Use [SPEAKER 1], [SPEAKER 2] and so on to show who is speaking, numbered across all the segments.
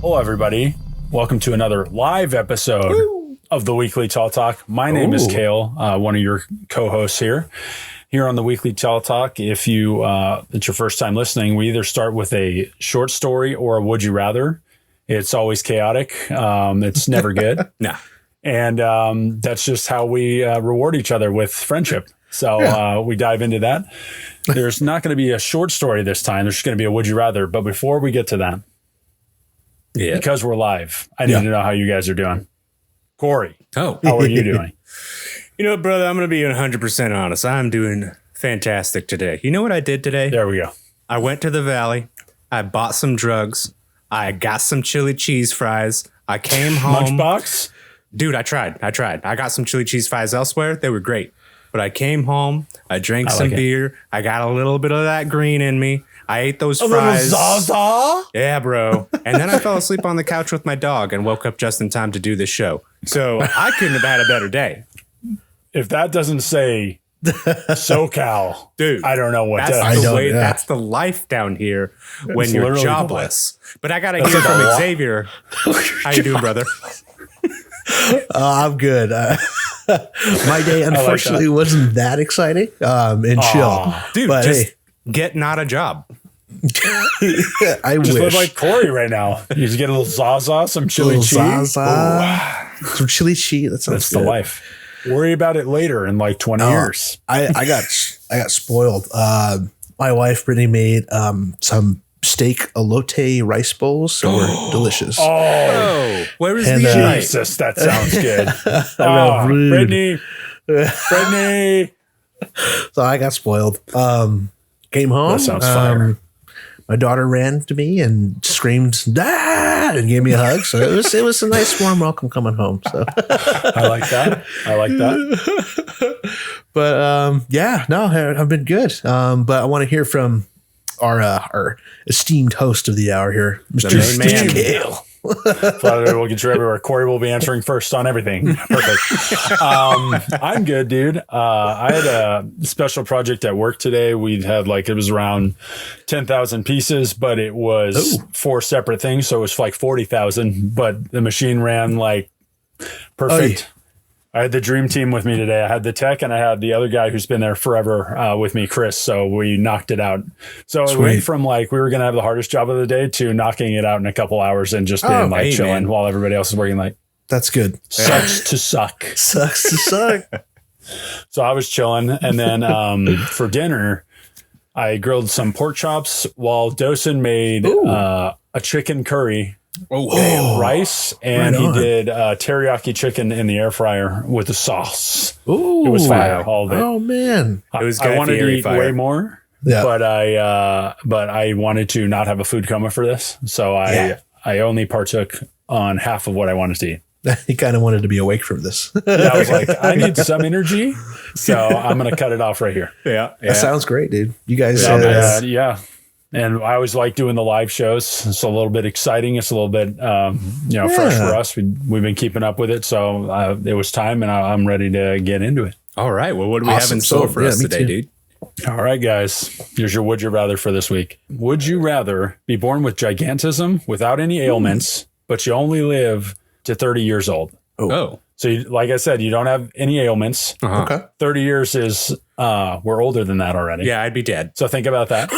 [SPEAKER 1] Hello, everybody. Welcome to another live episode of the Weekly Tall Talk. My name is Cale, one of your co-hosts here. Here on the Weekly Tall Talk, if it's your first time listening, we either start with a short story or a would you rather. It's always chaotic. It's never good.
[SPEAKER 2] Nah.
[SPEAKER 1] And that's just how we reward each other with friendship. So we dive into that. There's not going to be a short story this time. There's just going to be a would you rather. But before we get to that, because we're live, I need to know how you guys are doing. Corey, how are you doing?
[SPEAKER 2] You know what, brother? I'm going to be 100% honest. I'm doing fantastic today. You know what I did today?
[SPEAKER 1] There we go.
[SPEAKER 2] I went to the valley. I bought some drugs. I got some chili cheese fries. I came home.
[SPEAKER 1] Lunchbox?
[SPEAKER 2] Dude, I tried. I got some chili cheese fries elsewhere. They were great. But I came home. I drank some beer. I got a little bit of that green in me. I ate those fries.
[SPEAKER 1] Little Zaza?
[SPEAKER 2] Yeah, bro. And then I fell asleep on the couch with my dog and woke up just in time to do this show. So I couldn't have had a better day.
[SPEAKER 1] If that doesn't say SoCal,
[SPEAKER 2] dude,
[SPEAKER 1] I don't know what
[SPEAKER 2] that's
[SPEAKER 1] does.
[SPEAKER 2] the way. That's the life down here when you're jobless. But I got to hear from Xavier. How you doing, brother?
[SPEAKER 3] I'm good. My day, unfortunately, wasn't that exciting and chill.
[SPEAKER 2] Dude,
[SPEAKER 3] but
[SPEAKER 2] just get not a job.
[SPEAKER 3] I
[SPEAKER 1] just
[SPEAKER 3] wish.
[SPEAKER 1] live like Corey right now. You just get a little Zaza, some chili cheese.
[SPEAKER 3] Some chili cheese.
[SPEAKER 1] That's the life. Worry about it later in like 20 years.
[SPEAKER 3] I got spoiled. My wife Brittany made some steak elote rice bowls, so were delicious.
[SPEAKER 1] Oh,
[SPEAKER 2] where is the
[SPEAKER 1] Jesus? That sounds good. Brittany.
[SPEAKER 3] So I got spoiled. Came home.
[SPEAKER 1] That sounds fire.
[SPEAKER 3] My daughter ran to me and screamed, "Dad!" and gave me a hug. So it was a nice warm welcome coming home. So
[SPEAKER 1] I like that.
[SPEAKER 3] But I've been good. But I want to hear from our esteemed host of the hour here, Mr. Cale.
[SPEAKER 1] We'll get you everywhere. Corey will be answering first on everything. Perfect. I'm good, dude. I had a special project at work today. We had it was around 10,000 pieces, but it was 4 separate things. So it was like 40,000, but the machine ran like perfect. I had the dream team with me today. I had the tech and I had the other guy who's been there forever with me, Chris. So we knocked it out. So it went from we were going to have the hardest job of the day to knocking it out in a couple hours and just being chilling while everybody else is working late.
[SPEAKER 3] That's good.
[SPEAKER 1] Sucks to suck.
[SPEAKER 3] Sucks to suck.
[SPEAKER 1] So I was chilling. And then for dinner, I grilled some pork chops while Dosen made a chicken curry. Rice, and he did teriyaki chicken in the air fryer with the sauce.
[SPEAKER 3] Ooh,
[SPEAKER 1] it was fire all day.
[SPEAKER 3] Oh man,
[SPEAKER 2] it was.
[SPEAKER 1] I wanted to eat way more, but I wanted to not have a food coma for this, so I only partook on half of what I wanted to eat.
[SPEAKER 3] He kind of wanted to be awake from this.
[SPEAKER 1] I was like, I need some energy, so I'm going to cut it off right here.
[SPEAKER 2] Yeah,
[SPEAKER 3] that sounds great, dude. You guys,
[SPEAKER 1] And I always like doing the live shows. It's a little bit exciting. It's a little bit, fresh for us. We've been keeping up with it. So it was time and I'm ready to get into it.
[SPEAKER 2] All right. Well, what do we have in store for us today, dude?
[SPEAKER 1] All right, guys. Here's your would you rather for this week. Would you rather be born with gigantism without any ailments, but you only live to 30 years old?
[SPEAKER 2] Oh.
[SPEAKER 1] So, like I said, you don't have any ailments.
[SPEAKER 3] Okay.
[SPEAKER 1] 30 years is, we're older than that already.
[SPEAKER 2] Yeah, I'd be dead.
[SPEAKER 1] So think about that.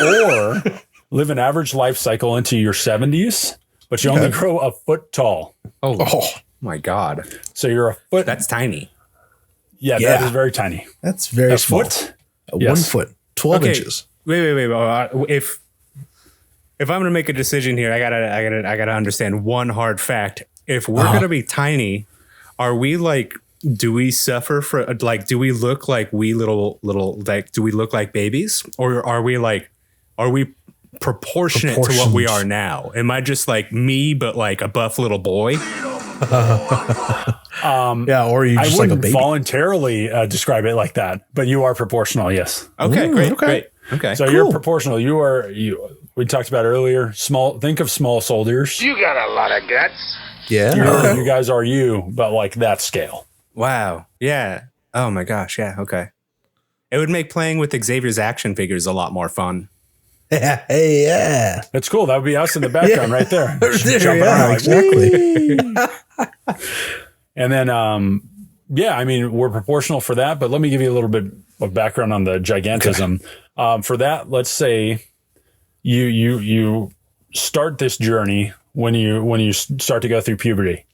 [SPEAKER 1] Or live an average life cycle into your 70s, but you only grow a foot tall.
[SPEAKER 2] Oh my God.
[SPEAKER 1] So you're a foot.
[SPEAKER 2] That's tiny.
[SPEAKER 1] Yeah, that is very tiny.
[SPEAKER 3] That's very small.
[SPEAKER 1] Foot?
[SPEAKER 3] 1 foot, 12 inches.
[SPEAKER 2] Wait. If I'm going to make a decision here, I gotta understand one hard fact. If we're going to be tiny, are we do we suffer for do we look like little do we look like babies, or are we proportionate to what we are now? Am I just like me, but like a buff little boy?
[SPEAKER 3] Or you just like a baby?
[SPEAKER 1] Voluntarily describe it like that, but you are proportional. Yes.
[SPEAKER 2] Okay. Great. Okay.
[SPEAKER 1] So you're proportional. We talked about earlier. Small. Think of small soldiers.
[SPEAKER 4] You got a lot of guts.
[SPEAKER 3] Yeah.
[SPEAKER 1] You guys are you, but like that scale.
[SPEAKER 2] Wow. Yeah. Oh my gosh. Yeah. Okay. It would make playing with Xavier's action figures a lot more fun.
[SPEAKER 3] Hey, yeah.
[SPEAKER 1] That's cool. That would be us in the background right there.
[SPEAKER 3] Jumping around, like, exactly.
[SPEAKER 1] And then, I mean, we're proportional for that, but let me give you a little bit of background on the gigantism. For that, let's say you start this journey when you start to go through puberty.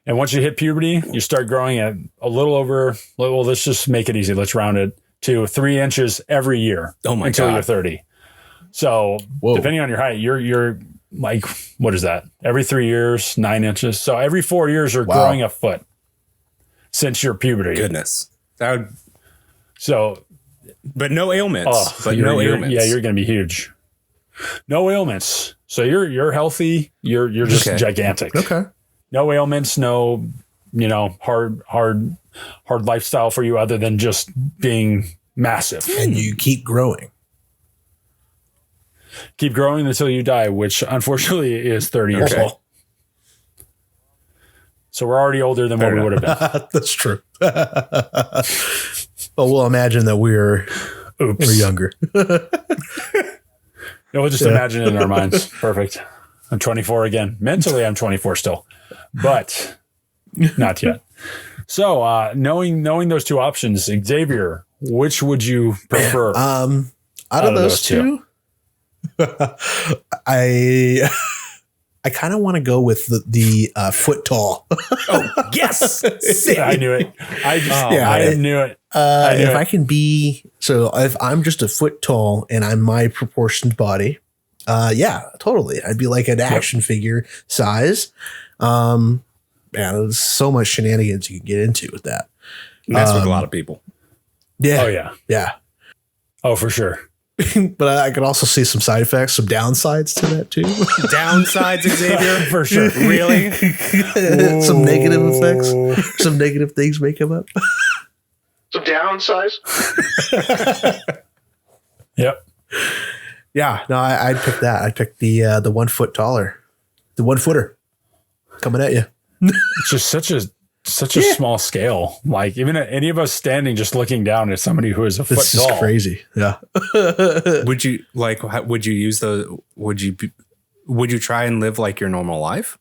[SPEAKER 1] And once you hit puberty, you start growing at a little over, well, let's just make it easy. Let's round it to 3 inches every year until you're 30. So depending on your height, you're like, what is that? Every 3 years, 9 inches. So every 4 years, you're growing a foot since your puberty.
[SPEAKER 2] Goodness.
[SPEAKER 1] But
[SPEAKER 2] no ailments.
[SPEAKER 1] Yeah, you're going to be huge. No ailments. So you're healthy. You're just gigantic.
[SPEAKER 3] Okay.
[SPEAKER 1] No ailments. No, hard lifestyle for you other than just being massive.
[SPEAKER 3] And you keep growing.
[SPEAKER 1] Keep growing until you die, which unfortunately is 30 years old. So we're already older than what we would have been.
[SPEAKER 3] That's true. But we'll imagine that we're younger.
[SPEAKER 1] No, we'll just imagine it in our minds. Perfect. I'm 24 again. Mentally, I'm 24 still, but not yet. So knowing those two options, Xavier, which would you prefer?
[SPEAKER 3] Out of those two, I kind of want to go with the foot tall.
[SPEAKER 2] Oh, yes.
[SPEAKER 1] I knew it. I knew it.
[SPEAKER 3] If I can be, so if I'm just a foot tall and I'm my proportioned body, totally. I'd be like an action figure size. There's so much shenanigans you can get into with that.
[SPEAKER 2] That's with a lot of people.
[SPEAKER 3] Yeah.
[SPEAKER 1] Oh, yeah.
[SPEAKER 3] Yeah.
[SPEAKER 1] Oh, for sure.
[SPEAKER 3] But I could also see some side effects, some downsides to that too.
[SPEAKER 2] Downsides, Xavier?
[SPEAKER 1] For sure.
[SPEAKER 2] Really?
[SPEAKER 3] Some negative effects. Some negative things may come up.
[SPEAKER 4] Some downsize.
[SPEAKER 1] Yep.
[SPEAKER 3] Yeah. No, I'd pick that. I'd pick the 1 foot taller, the 1 footer coming at you.
[SPEAKER 1] It's just such a small scale. Like even any of us standing, just looking down at somebody who is a foot
[SPEAKER 3] This
[SPEAKER 1] tall.
[SPEAKER 3] is crazy. Yeah.
[SPEAKER 2] Would you use would you try and live like your normal life?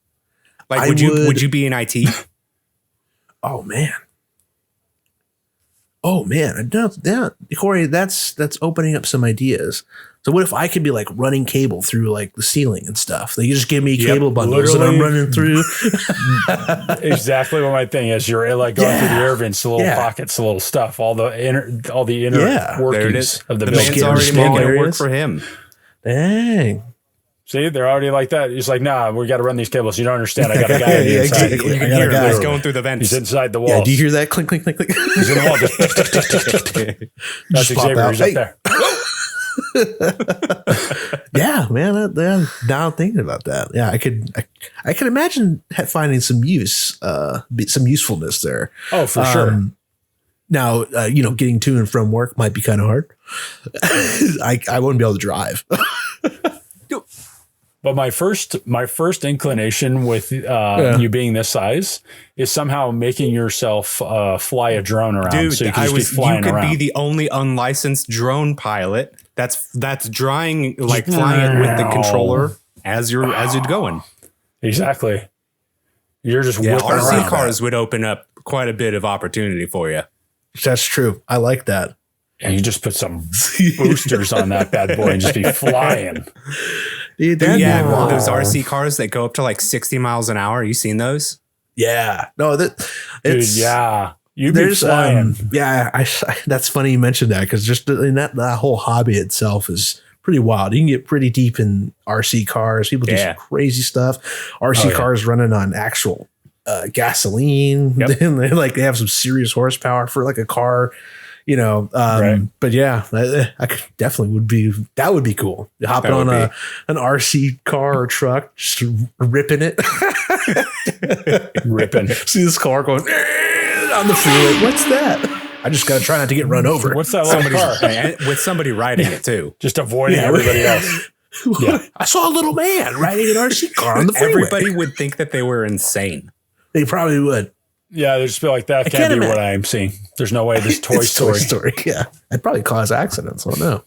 [SPEAKER 2] Like, would you be in IT?
[SPEAKER 3] Oh man. Yeah, Corey, that's opening up some ideas. So what if I could be like running cable through like the ceiling and stuff? They just give me cable bundles and I'm running through.
[SPEAKER 1] Exactly what my thing is. You're like going through the air vents, the little pockets, the little stuff, all the inner workings of the building.
[SPEAKER 2] Man's already making it work for him.
[SPEAKER 3] Dang.
[SPEAKER 1] See, they're already like that. He's like, nah, we got to run these cables. You don't understand. I got a guy on the inside.
[SPEAKER 3] Exactly.
[SPEAKER 2] You can hear him. He's going through the vents.
[SPEAKER 1] He's inside the walls.
[SPEAKER 3] Yeah, do you hear that? Clink, clink, clink, clink.
[SPEAKER 1] He's in the wall. That's Xavier. He's up there.
[SPEAKER 3] Yeah, man. I'm now thinking about that. Yeah, I could imagine finding some use, some usefulness there.
[SPEAKER 1] Oh, for sure.
[SPEAKER 3] Now, getting to and from work might be kind of hard. I wouldn't be able to drive.
[SPEAKER 1] But my first inclination with you being this size is somehow making yourself fly a drone around.
[SPEAKER 2] Dude,
[SPEAKER 1] so you can just be flying
[SPEAKER 2] you could
[SPEAKER 1] around.
[SPEAKER 2] be the only unlicensed drone pilot that's flying it with the controller as you're going.
[SPEAKER 1] Exactly. You're just whipping
[SPEAKER 2] RC
[SPEAKER 1] around.
[SPEAKER 2] cars would open up quite a bit of opportunity for you.
[SPEAKER 3] That's true. I like that.
[SPEAKER 1] And you just put some boosters on that bad boy and just be flying.
[SPEAKER 3] Dude,
[SPEAKER 2] Those RC cars that go up to like 60 miles an hour. You seen those?
[SPEAKER 3] Yeah. No,
[SPEAKER 1] Dude, yeah. You'd be flying.
[SPEAKER 3] That's funny you mentioned that because just that whole hobby itself is pretty wild. You can get pretty deep in RC cars. People do some crazy stuff. RC cars running on actual gasoline.
[SPEAKER 2] Yep.
[SPEAKER 3] They have some serious horsepower for like a car. But yeah, I could definitely would be cool. Hopping on an RC car or truck, just ripping it. See this car going on the freeway. What's that? I just got to try not to get run over.
[SPEAKER 1] What's that little car?
[SPEAKER 2] With somebody riding it too.
[SPEAKER 1] Just avoiding everybody else.
[SPEAKER 3] Yeah. I saw a little man riding an RC car on the freeway.
[SPEAKER 2] Everybody would think that they were insane.
[SPEAKER 3] They probably would.
[SPEAKER 1] Yeah, they just feel like that can't be what I'm seeing. There's no way this Toy Story.
[SPEAKER 3] Yeah, I'd probably cause accidents. I don't know.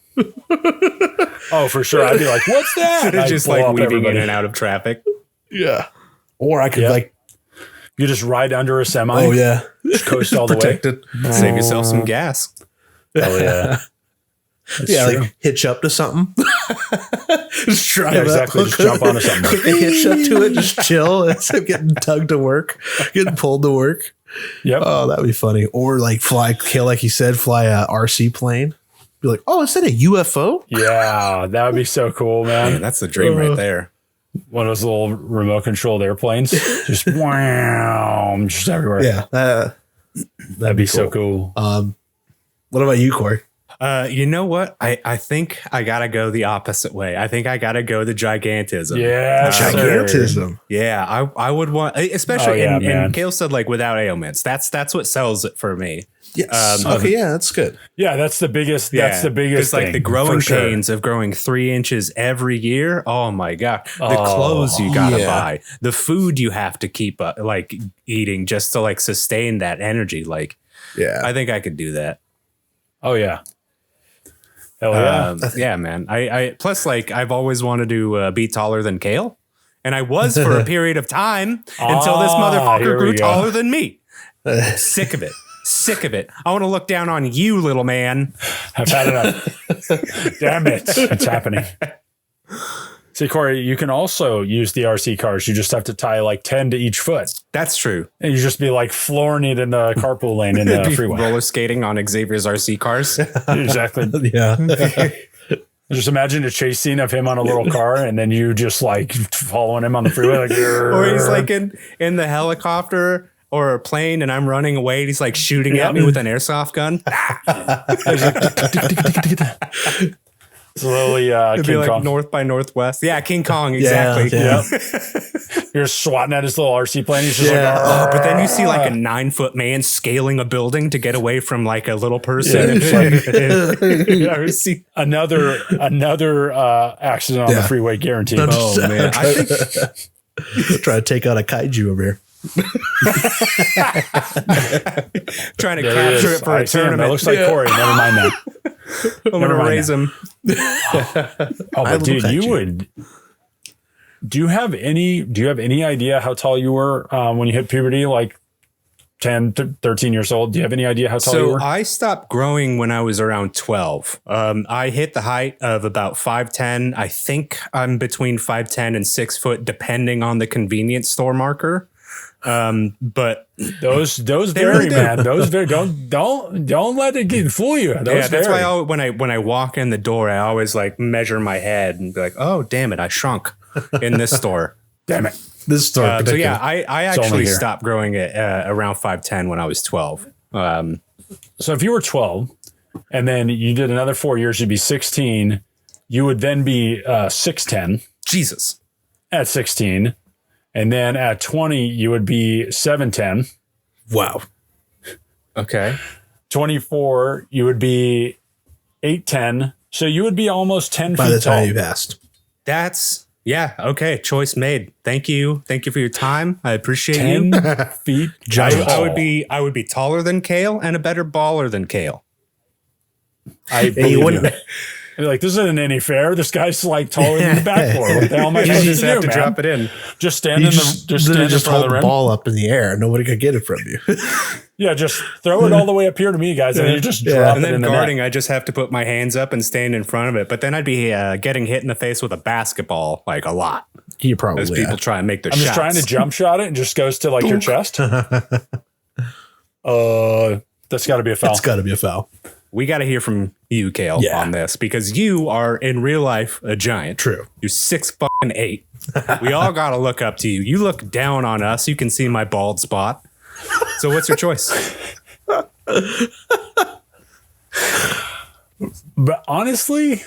[SPEAKER 1] Oh, for sure. I'd be like, what's that?
[SPEAKER 2] It's just like weaving in and out of traffic.
[SPEAKER 3] Yeah. Or I could like
[SPEAKER 1] you just ride under a semi.
[SPEAKER 3] Oh yeah.
[SPEAKER 1] Just coast all the
[SPEAKER 3] Protected.
[SPEAKER 1] way.
[SPEAKER 2] Save yourself some gas.
[SPEAKER 1] Oh yeah.
[SPEAKER 3] Yeah,
[SPEAKER 1] true.
[SPEAKER 3] like hitch up to something. Just drive up.
[SPEAKER 1] Exactly. Just jump onto something.
[SPEAKER 3] Hook a hitch up to it, just chill instead of getting tugged to work, getting pulled to work.
[SPEAKER 1] Yep.
[SPEAKER 3] Oh, that'd be funny. Or like fly, like you said, fly a RC plane. Be like, oh, is that a UFO?
[SPEAKER 1] Yeah, that would be so cool, man.
[SPEAKER 2] Man, that's the dream right there.
[SPEAKER 1] One of those little remote controlled airplanes. Just wow, just everywhere.
[SPEAKER 3] Yeah.
[SPEAKER 1] That'd be so cool.
[SPEAKER 3] What about you, Corey?
[SPEAKER 2] You know what? I think I gotta go the opposite way. I think I gotta go the gigantism.
[SPEAKER 1] Yeah,
[SPEAKER 3] Gigantism.
[SPEAKER 2] Yeah, I would want, especially
[SPEAKER 1] Oh, yeah,
[SPEAKER 2] and
[SPEAKER 1] man.
[SPEAKER 2] Cale said like without ailments. That's what sells it for me.
[SPEAKER 3] Yes. Okay, yeah, that's good.
[SPEAKER 1] Yeah, that's the biggest. That's the biggest.
[SPEAKER 2] Like
[SPEAKER 1] thing,
[SPEAKER 2] the growing
[SPEAKER 1] for sure.
[SPEAKER 2] pains of growing 3 inches every year. Oh my god! The clothes you gotta buy, the food you have to keep like eating just to like sustain that energy. Like,
[SPEAKER 3] Yeah.
[SPEAKER 2] I think I could do that.
[SPEAKER 1] Oh yeah. Hell yeah.
[SPEAKER 2] Yeah, man. I plus like I've always wanted to be taller than Cale, and I was for a period of time until this
[SPEAKER 1] here
[SPEAKER 2] motherfucker
[SPEAKER 1] we
[SPEAKER 2] grew
[SPEAKER 1] go.
[SPEAKER 2] taller than me. Sick of it. Sick of it. I want to look down on you, little man.
[SPEAKER 1] I've had enough. Damn it. It's happening. See, Corey, you can also use the RC cars. You just have to tie like 10 to each foot.
[SPEAKER 2] That's true.
[SPEAKER 1] And you just be like flooring it in the carpool lane in the freeway.
[SPEAKER 2] Roller skating on Xavier's RC cars.
[SPEAKER 1] Exactly.
[SPEAKER 3] Yeah.
[SPEAKER 1] Just imagine a chase scene of him on a little car and then you just like following him on the freeway. Like,
[SPEAKER 2] Or he's like in the helicopter or a plane and I'm running away. And he's like shooting at me with an airsoft gun.
[SPEAKER 1] slowly
[SPEAKER 2] It'd be
[SPEAKER 1] King
[SPEAKER 2] like
[SPEAKER 1] Kong.
[SPEAKER 2] North by Northwest. Yeah, King Kong. Exactly.
[SPEAKER 3] Yeah.
[SPEAKER 1] You're swatting at his little RC plane. He's just
[SPEAKER 3] Yeah.
[SPEAKER 1] like,
[SPEAKER 2] Oh, but then you see like a 9-foot man scaling a building to get away from like a little person.
[SPEAKER 1] yeah, see another accident on the freeway guaranteed.
[SPEAKER 3] Oh,
[SPEAKER 2] man. I think
[SPEAKER 3] Try to take out a kaiju over here.
[SPEAKER 2] trying to
[SPEAKER 1] There
[SPEAKER 2] capture
[SPEAKER 1] is.
[SPEAKER 2] it for
[SPEAKER 1] I
[SPEAKER 2] a
[SPEAKER 1] see him.
[SPEAKER 2] tournament.
[SPEAKER 1] That looks like Corey. Never mind that.
[SPEAKER 2] I'm going
[SPEAKER 1] Never
[SPEAKER 2] to
[SPEAKER 1] mind
[SPEAKER 2] raise him.
[SPEAKER 1] Oh, but dude,
[SPEAKER 3] look at
[SPEAKER 1] you
[SPEAKER 3] you.
[SPEAKER 1] would. Do you have any idea how tall you were when you hit puberty, like 10 to 13 years old? Do you have any idea how tall you
[SPEAKER 2] So
[SPEAKER 1] were?
[SPEAKER 2] I stopped growing when I was around 12. I hit the height of about 5'10". I think I'm between 5'10" and 6 foot, depending on the convenience store marker. But
[SPEAKER 1] Those
[SPEAKER 2] really
[SPEAKER 1] vary,
[SPEAKER 2] do.
[SPEAKER 1] man. Those vary. Don't let it fool you. Those
[SPEAKER 2] yeah, that's
[SPEAKER 1] vary.
[SPEAKER 2] why when I walk in the door, I always like measure my head and be like, oh, damn it, I shrunk in this store.
[SPEAKER 1] Damn it.
[SPEAKER 3] This story.
[SPEAKER 2] So yeah, I
[SPEAKER 1] only
[SPEAKER 2] actually
[SPEAKER 1] here.
[SPEAKER 2] stopped growing at around 5'10" when I was 12.
[SPEAKER 1] So if you were 12 and then you did another 4 years, you'd be 16. You would then be 6'10"
[SPEAKER 2] Jesus.
[SPEAKER 1] at 16. And then at 20, you would be 7'10".
[SPEAKER 3] Wow.
[SPEAKER 2] Okay.
[SPEAKER 1] 24, you would be 8'10". So you would be almost 10
[SPEAKER 3] By the
[SPEAKER 1] feet tall.
[SPEAKER 3] time you passed.
[SPEAKER 2] Yeah. Okay. Choice made. Thank you. Thank you for your time. I appreciate
[SPEAKER 1] 10
[SPEAKER 2] you.
[SPEAKER 1] feet
[SPEAKER 3] Giant.
[SPEAKER 1] tall.
[SPEAKER 2] I would be taller than Cale and a better baller than Cale.
[SPEAKER 1] I believe
[SPEAKER 3] you
[SPEAKER 1] you.
[SPEAKER 3] wouldn't-
[SPEAKER 1] You're like, this isn't any fair. This guy's like taller than the backboard. What the hell am I
[SPEAKER 2] You
[SPEAKER 1] supposed
[SPEAKER 2] just
[SPEAKER 1] to
[SPEAKER 2] have
[SPEAKER 1] do,
[SPEAKER 2] to
[SPEAKER 1] man?
[SPEAKER 2] drop it in.
[SPEAKER 1] Just stand
[SPEAKER 3] You
[SPEAKER 1] in
[SPEAKER 3] just,
[SPEAKER 1] the stand in
[SPEAKER 3] just
[SPEAKER 1] front
[SPEAKER 3] hold
[SPEAKER 1] of the
[SPEAKER 3] the
[SPEAKER 1] rim.
[SPEAKER 3] ball up in the air. Nobody could get it from you.
[SPEAKER 1] Yeah, just throw it all the way up here to me, guys, and then you just
[SPEAKER 3] Yeah.
[SPEAKER 1] drop
[SPEAKER 2] And
[SPEAKER 1] it in
[SPEAKER 2] then
[SPEAKER 1] the
[SPEAKER 2] guarding,
[SPEAKER 1] net.
[SPEAKER 2] I just have to put my hands up and stand in front of it. But then I'd be getting hit in the face with a basketball like a lot
[SPEAKER 3] You probably
[SPEAKER 2] as people try and make their
[SPEAKER 1] I'm
[SPEAKER 2] shots.
[SPEAKER 1] just trying to jump shot it and just goes to like your chest. That's got to be a foul.
[SPEAKER 3] It's got to be a foul.
[SPEAKER 2] We got to hear from you, Cale,
[SPEAKER 3] Yeah.
[SPEAKER 2] on this because you are in real life a giant.
[SPEAKER 3] True.
[SPEAKER 2] You're 6'8". We all got to look up to you. You look down on us. You can see my bald spot. So what's your choice?
[SPEAKER 1] But honestly,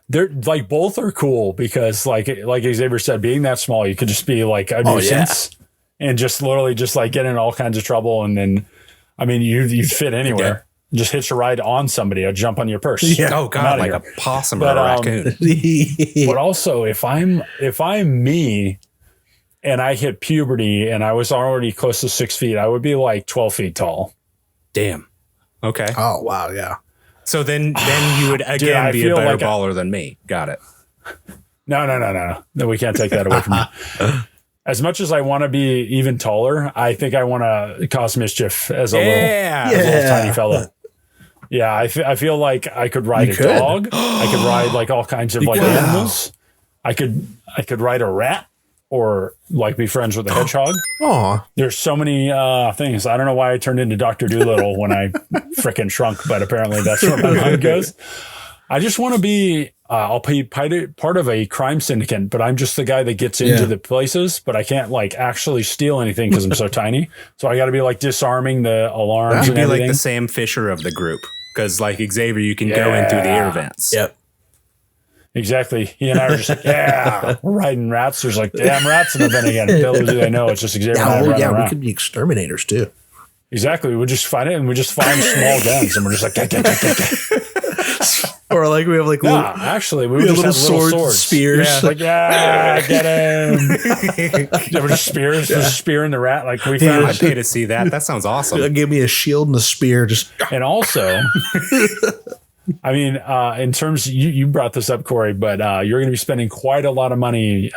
[SPEAKER 1] they're like both are cool because like Xavier said, being that small, you could just be like a nuisance and just literally just like get in all kinds of trouble. And then, I mean, you fit anywhere. Just hitch a ride on somebody or jump on your purse.
[SPEAKER 3] Yeah.
[SPEAKER 2] Oh
[SPEAKER 1] I'm
[SPEAKER 2] God,
[SPEAKER 1] outta
[SPEAKER 2] like
[SPEAKER 1] here.
[SPEAKER 2] a possum
[SPEAKER 1] But,
[SPEAKER 2] or a raccoon.
[SPEAKER 1] But also, if I'm me and I hit puberty and I was already close to 6 feet, I would be like 12 feet tall.
[SPEAKER 2] Damn. Okay.
[SPEAKER 3] Oh, wow. Yeah.
[SPEAKER 2] So then you would again be a better baller than me. Got it.
[SPEAKER 1] No. We can't take that away from you. As much as I want to be even taller, I think I want to cause mischief as a little tiny fella. Yeah, I feel like I could ride a dog. I could ride like all kinds of like animals. I could ride a rat or like be friends with a hedgehog.
[SPEAKER 3] Aw.
[SPEAKER 1] There's so many things. I don't know why I turned into Dr. Doolittle when I frickin' shrunk, but apparently that's where my mind goes. I just want to be, I'll be part of a crime syndicate, but I'm just the guy that gets into the places, but I can't like actually steal anything because I'm so tiny. So I got to be like disarming the alarms and everything.
[SPEAKER 2] Be like the Sam Fisher of the group. Because like Xavier, you can go in through the air vents.
[SPEAKER 3] Yep.
[SPEAKER 1] Exactly. He and I are just like, we're riding rats. There's like damn rats in the vent again. Little do they know it's just Xavier and I running around.
[SPEAKER 3] We could be exterminators too.
[SPEAKER 1] Exactly. We just find it and we just find small guns and we're just like,
[SPEAKER 3] Or like we have like
[SPEAKER 1] actually we would just have little swords.
[SPEAKER 3] Spears.
[SPEAKER 1] Yeah, like, get him. We're just spearing the rat. Like we found.
[SPEAKER 2] I'd pay to see that. That sounds awesome.
[SPEAKER 3] Give me a shield and a spear.
[SPEAKER 1] And also, I mean, in terms, you brought this up, Corey, but you're going to be spending quite a lot of money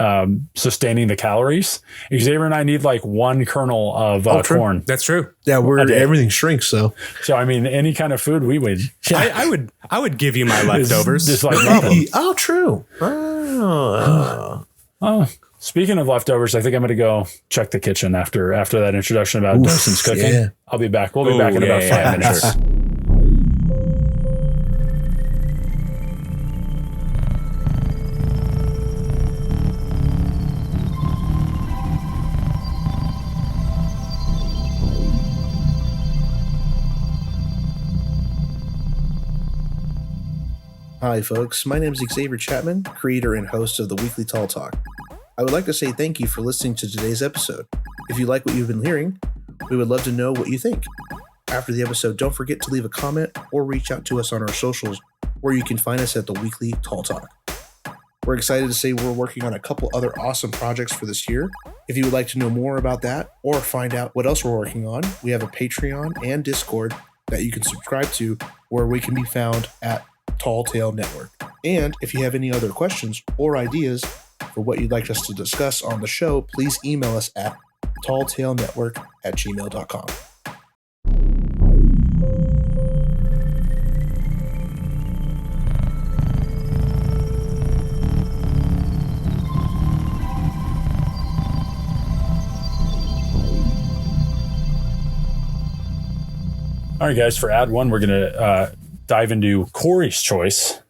[SPEAKER 1] sustaining the calories. Xavier and I need like 1 kernel of corn.
[SPEAKER 2] That's true.
[SPEAKER 3] Yeah, everything shrinks. So
[SPEAKER 1] I mean, any kind of food we would.
[SPEAKER 2] I would give you my leftovers.
[SPEAKER 1] Just like nothing.
[SPEAKER 3] True.
[SPEAKER 1] Oh, speaking of leftovers, I think I'm going to go check the kitchen after that introduction about Dawson's cooking. Yeah. I'll be back. We'll be back in about 5 minutes. Sure.
[SPEAKER 3] Hi, folks. My name is Xavier Chapman, creator and host of the Weekly Tall Talk. I would like to say thank you for listening to today's episode. If you like what you've been hearing, we would love to know what you think. After the episode, don't forget to leave a comment or reach out to us on our socials, where you can find us at the Weekly Tall Talk. We're excited to say we're working on a couple other awesome projects for this year. If you would like to know more about that or find out what else we're working on, we have a Patreon and Discord that you can subscribe to, where we can be found at Tall Tale Network. And if you have any other questions or ideas for what you'd like us to discuss on the show, please email us at talltalenetwork@gmail.com.
[SPEAKER 1] All right, guys, for ad 1, we're going to dive into Corey's choice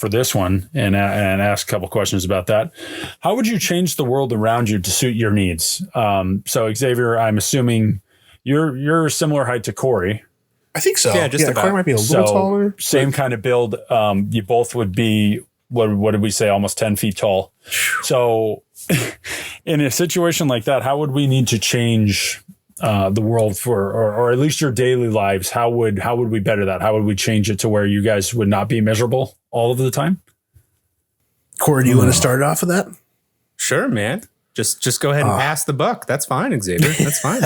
[SPEAKER 1] for this one and ask a couple questions about that. How would you change the world around you to suit your needs? So Xavier, I'm assuming you're a similar height to Corey.
[SPEAKER 3] I think so.
[SPEAKER 2] Yeah, just about.
[SPEAKER 3] Corey might be a little taller.
[SPEAKER 1] Same kind of build. You both would be, what did we say, almost 10 feet tall. So in a situation like that, how would we need to change the world or at least your daily lives? How would we better that? How would we change it to where you guys would not be miserable all of the time?
[SPEAKER 3] Corey, do you want to start off with that?
[SPEAKER 2] Sure, man. Just go ahead and pass the buck. That's fine, Xavier. That's fine.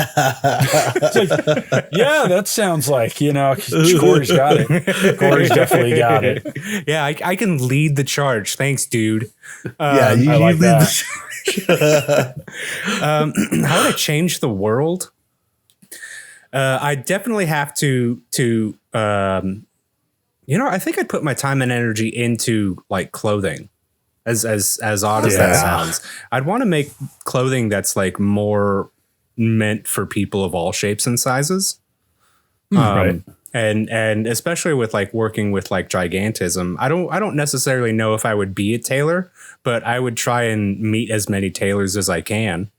[SPEAKER 1] Yeah, that sounds like, Corey's got it. Corey's definitely got it.
[SPEAKER 2] Yeah, I can lead the charge. Thanks, dude.
[SPEAKER 3] I like that.
[SPEAKER 2] How would I change the world? I definitely have to I think I'd put my time and energy into like clothing. As odd as that sounds, I'd want to make clothing that's like more meant for people of all shapes and sizes. Right. And especially with like working with like gigantism, I don't necessarily know if I would be a tailor, but I would try and meet as many tailors as I can.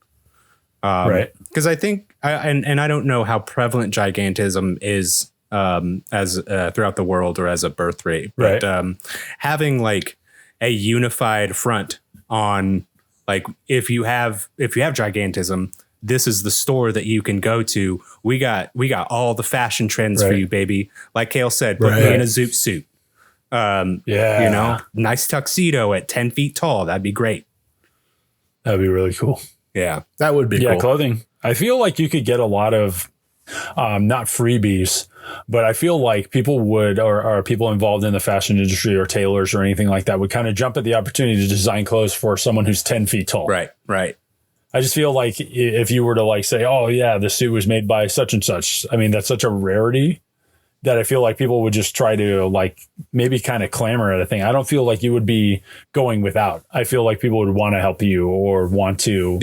[SPEAKER 2] Right. Because I think I don't know how prevalent gigantism is as throughout the world or as a birth rate, but having like a unified front on like if you have gigantism, this is the store that you can go to. We got all the fashion trends for you, baby. Like Cale said, put me in a zoot suit. Nice tuxedo at 10 feet tall. That'd be great.
[SPEAKER 1] That'd be really cool.
[SPEAKER 2] Yeah,
[SPEAKER 3] that would be cool.
[SPEAKER 1] Clothing. I feel like you could get a lot of not freebies, but I feel like people would, or people involved in the fashion industry or tailors or anything like that would kind of jump at the opportunity to design clothes for someone who's 10 feet tall.
[SPEAKER 2] Right.
[SPEAKER 1] I just feel like if you were to like say, oh yeah, the suit was made by such and such. I mean, that's such a rarity that I feel like people would just try to like maybe kind of clamor at a thing. I don't feel like you would be going without. I feel like people would want to help you or want to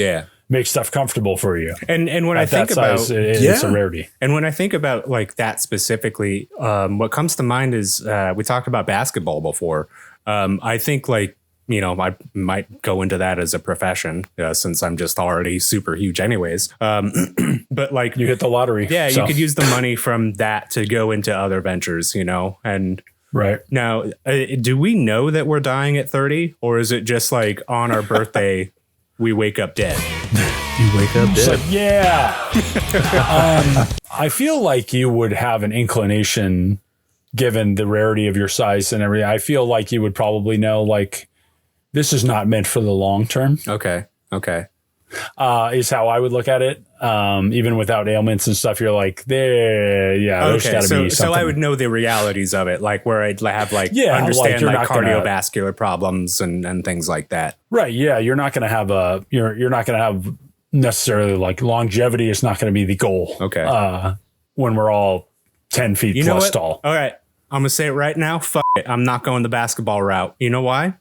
[SPEAKER 1] make stuff comfortable for you.
[SPEAKER 2] And when I think about
[SPEAKER 1] it's a rarity.
[SPEAKER 2] And when I think about like that specifically, what comes to mind is we talked about basketball before. I think like, you know, I might go into that as a profession since I'm just already super huge anyways. But like
[SPEAKER 1] you hit the lottery.
[SPEAKER 2] Yeah, so you could use the money from that to go into other ventures, you know, and
[SPEAKER 1] right
[SPEAKER 2] now, do we know that we're dying at 30 or is it just like on our birthday, we wake up dead?
[SPEAKER 3] You wake up dead.
[SPEAKER 1] Like, yeah. I feel like you would have an inclination given the rarity of your size and everything. I feel like you would probably know like, this is not meant for the long term.
[SPEAKER 2] Okay.
[SPEAKER 1] Is how I would look at it. Even without ailments and stuff, you're like, there's gotta be something.
[SPEAKER 2] So I would know the realities of it, like where I'd have understand like cardiovascular problems and things like that.
[SPEAKER 1] Right. Yeah. You're not going to have you're not going to have necessarily like longevity is not going to be the goal.
[SPEAKER 2] Okay.
[SPEAKER 1] When we're all 10 feet plus tall.
[SPEAKER 2] All right. I'm going to say it right now. Fuck it. I'm not going the basketball route. You know why?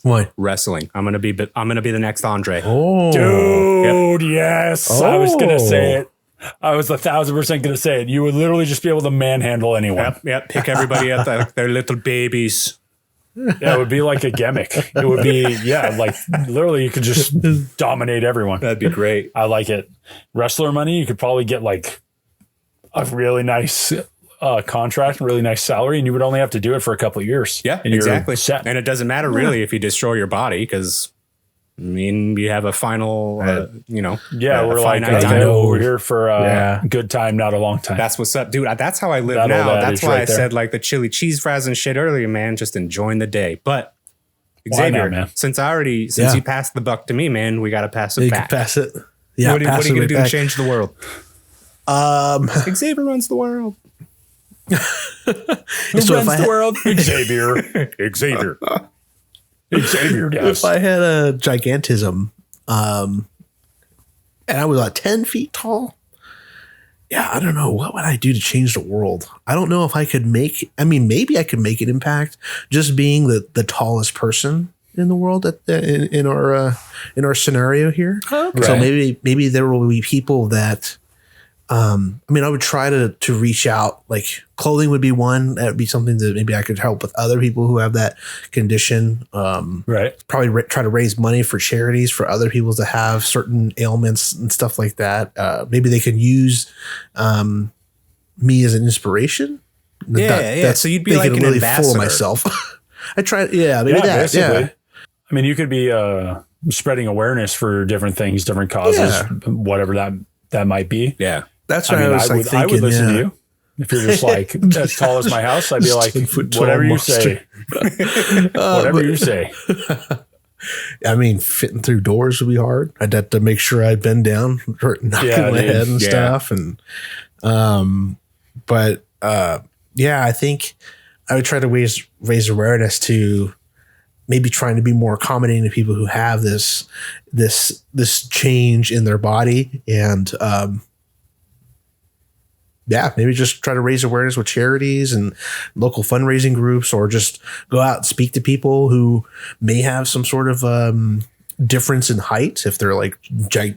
[SPEAKER 3] What?
[SPEAKER 2] Wrestling. I'm gonna be the next Andre.
[SPEAKER 3] Oh,
[SPEAKER 1] dude, yes. I was gonna say it. I was 1,000% gonna say it. You would literally just be able to manhandle anyone.
[SPEAKER 2] Yep. Pick everybody up like they're little babies.
[SPEAKER 1] Yeah, it would be like a gimmick. It would be like literally you could just dominate everyone.
[SPEAKER 2] That'd be great.
[SPEAKER 1] I like it. Wrestler money, you could probably get like a really nice contract and really nice salary, and you would only have to do it for a couple of years.
[SPEAKER 2] Yeah,
[SPEAKER 1] and
[SPEAKER 2] exactly. And it doesn't matter really if you destroy your body because, I mean, you have a final,
[SPEAKER 1] we're like, I know we're here for a good time, not a long time.
[SPEAKER 2] That's what's up, dude. That's how I live now. That's why I said like the chili cheese fries and shit earlier, man, just enjoying the day. But Xavier, man? Since you passed the buck to me, man, we got to pass it back.
[SPEAKER 3] You can pass it. Yeah.
[SPEAKER 2] What are you going to do to change the world? Xavier runs the world.
[SPEAKER 1] Who runs the world? Xavier. Xavier does.
[SPEAKER 3] If I had a gigantism, and I was about 10 feet tall, I don't know. What would I do to change the world? I don't know if I could maybe I could make an impact just being the tallest person in the world in our scenario here. Okay. So maybe there will be people that, I would try to reach out, like clothing would be one. That would be something that maybe I could help with other people who have that condition.
[SPEAKER 1] Right.
[SPEAKER 3] Probably try to raise money for charities for other people that have certain ailments and stuff like that. Maybe they could use me as an inspiration.
[SPEAKER 2] So you'd be like an
[SPEAKER 3] really
[SPEAKER 2] ambassador.
[SPEAKER 3] Fool myself. I tried. Yeah, maybe that.
[SPEAKER 1] Basically.
[SPEAKER 3] Yeah.
[SPEAKER 1] I mean, you could be spreading awareness for different things, different causes, whatever that might be.
[SPEAKER 2] Yeah.
[SPEAKER 3] That's what I was thinking.
[SPEAKER 1] I would listen to you. If you're just like as tall as my house, I'd be like, whatever you say. Whatever you say.
[SPEAKER 3] I mean, fitting through doors would be hard. I'd have to make sure I bend down, knocking my head and stuff. And, I think I would try to raise awareness to maybe trying to be more accommodating to people who have this change in their body. And, maybe just try to raise awareness with charities and local fundraising groups, or just go out and speak to people who may have some sort of difference in height, if they're like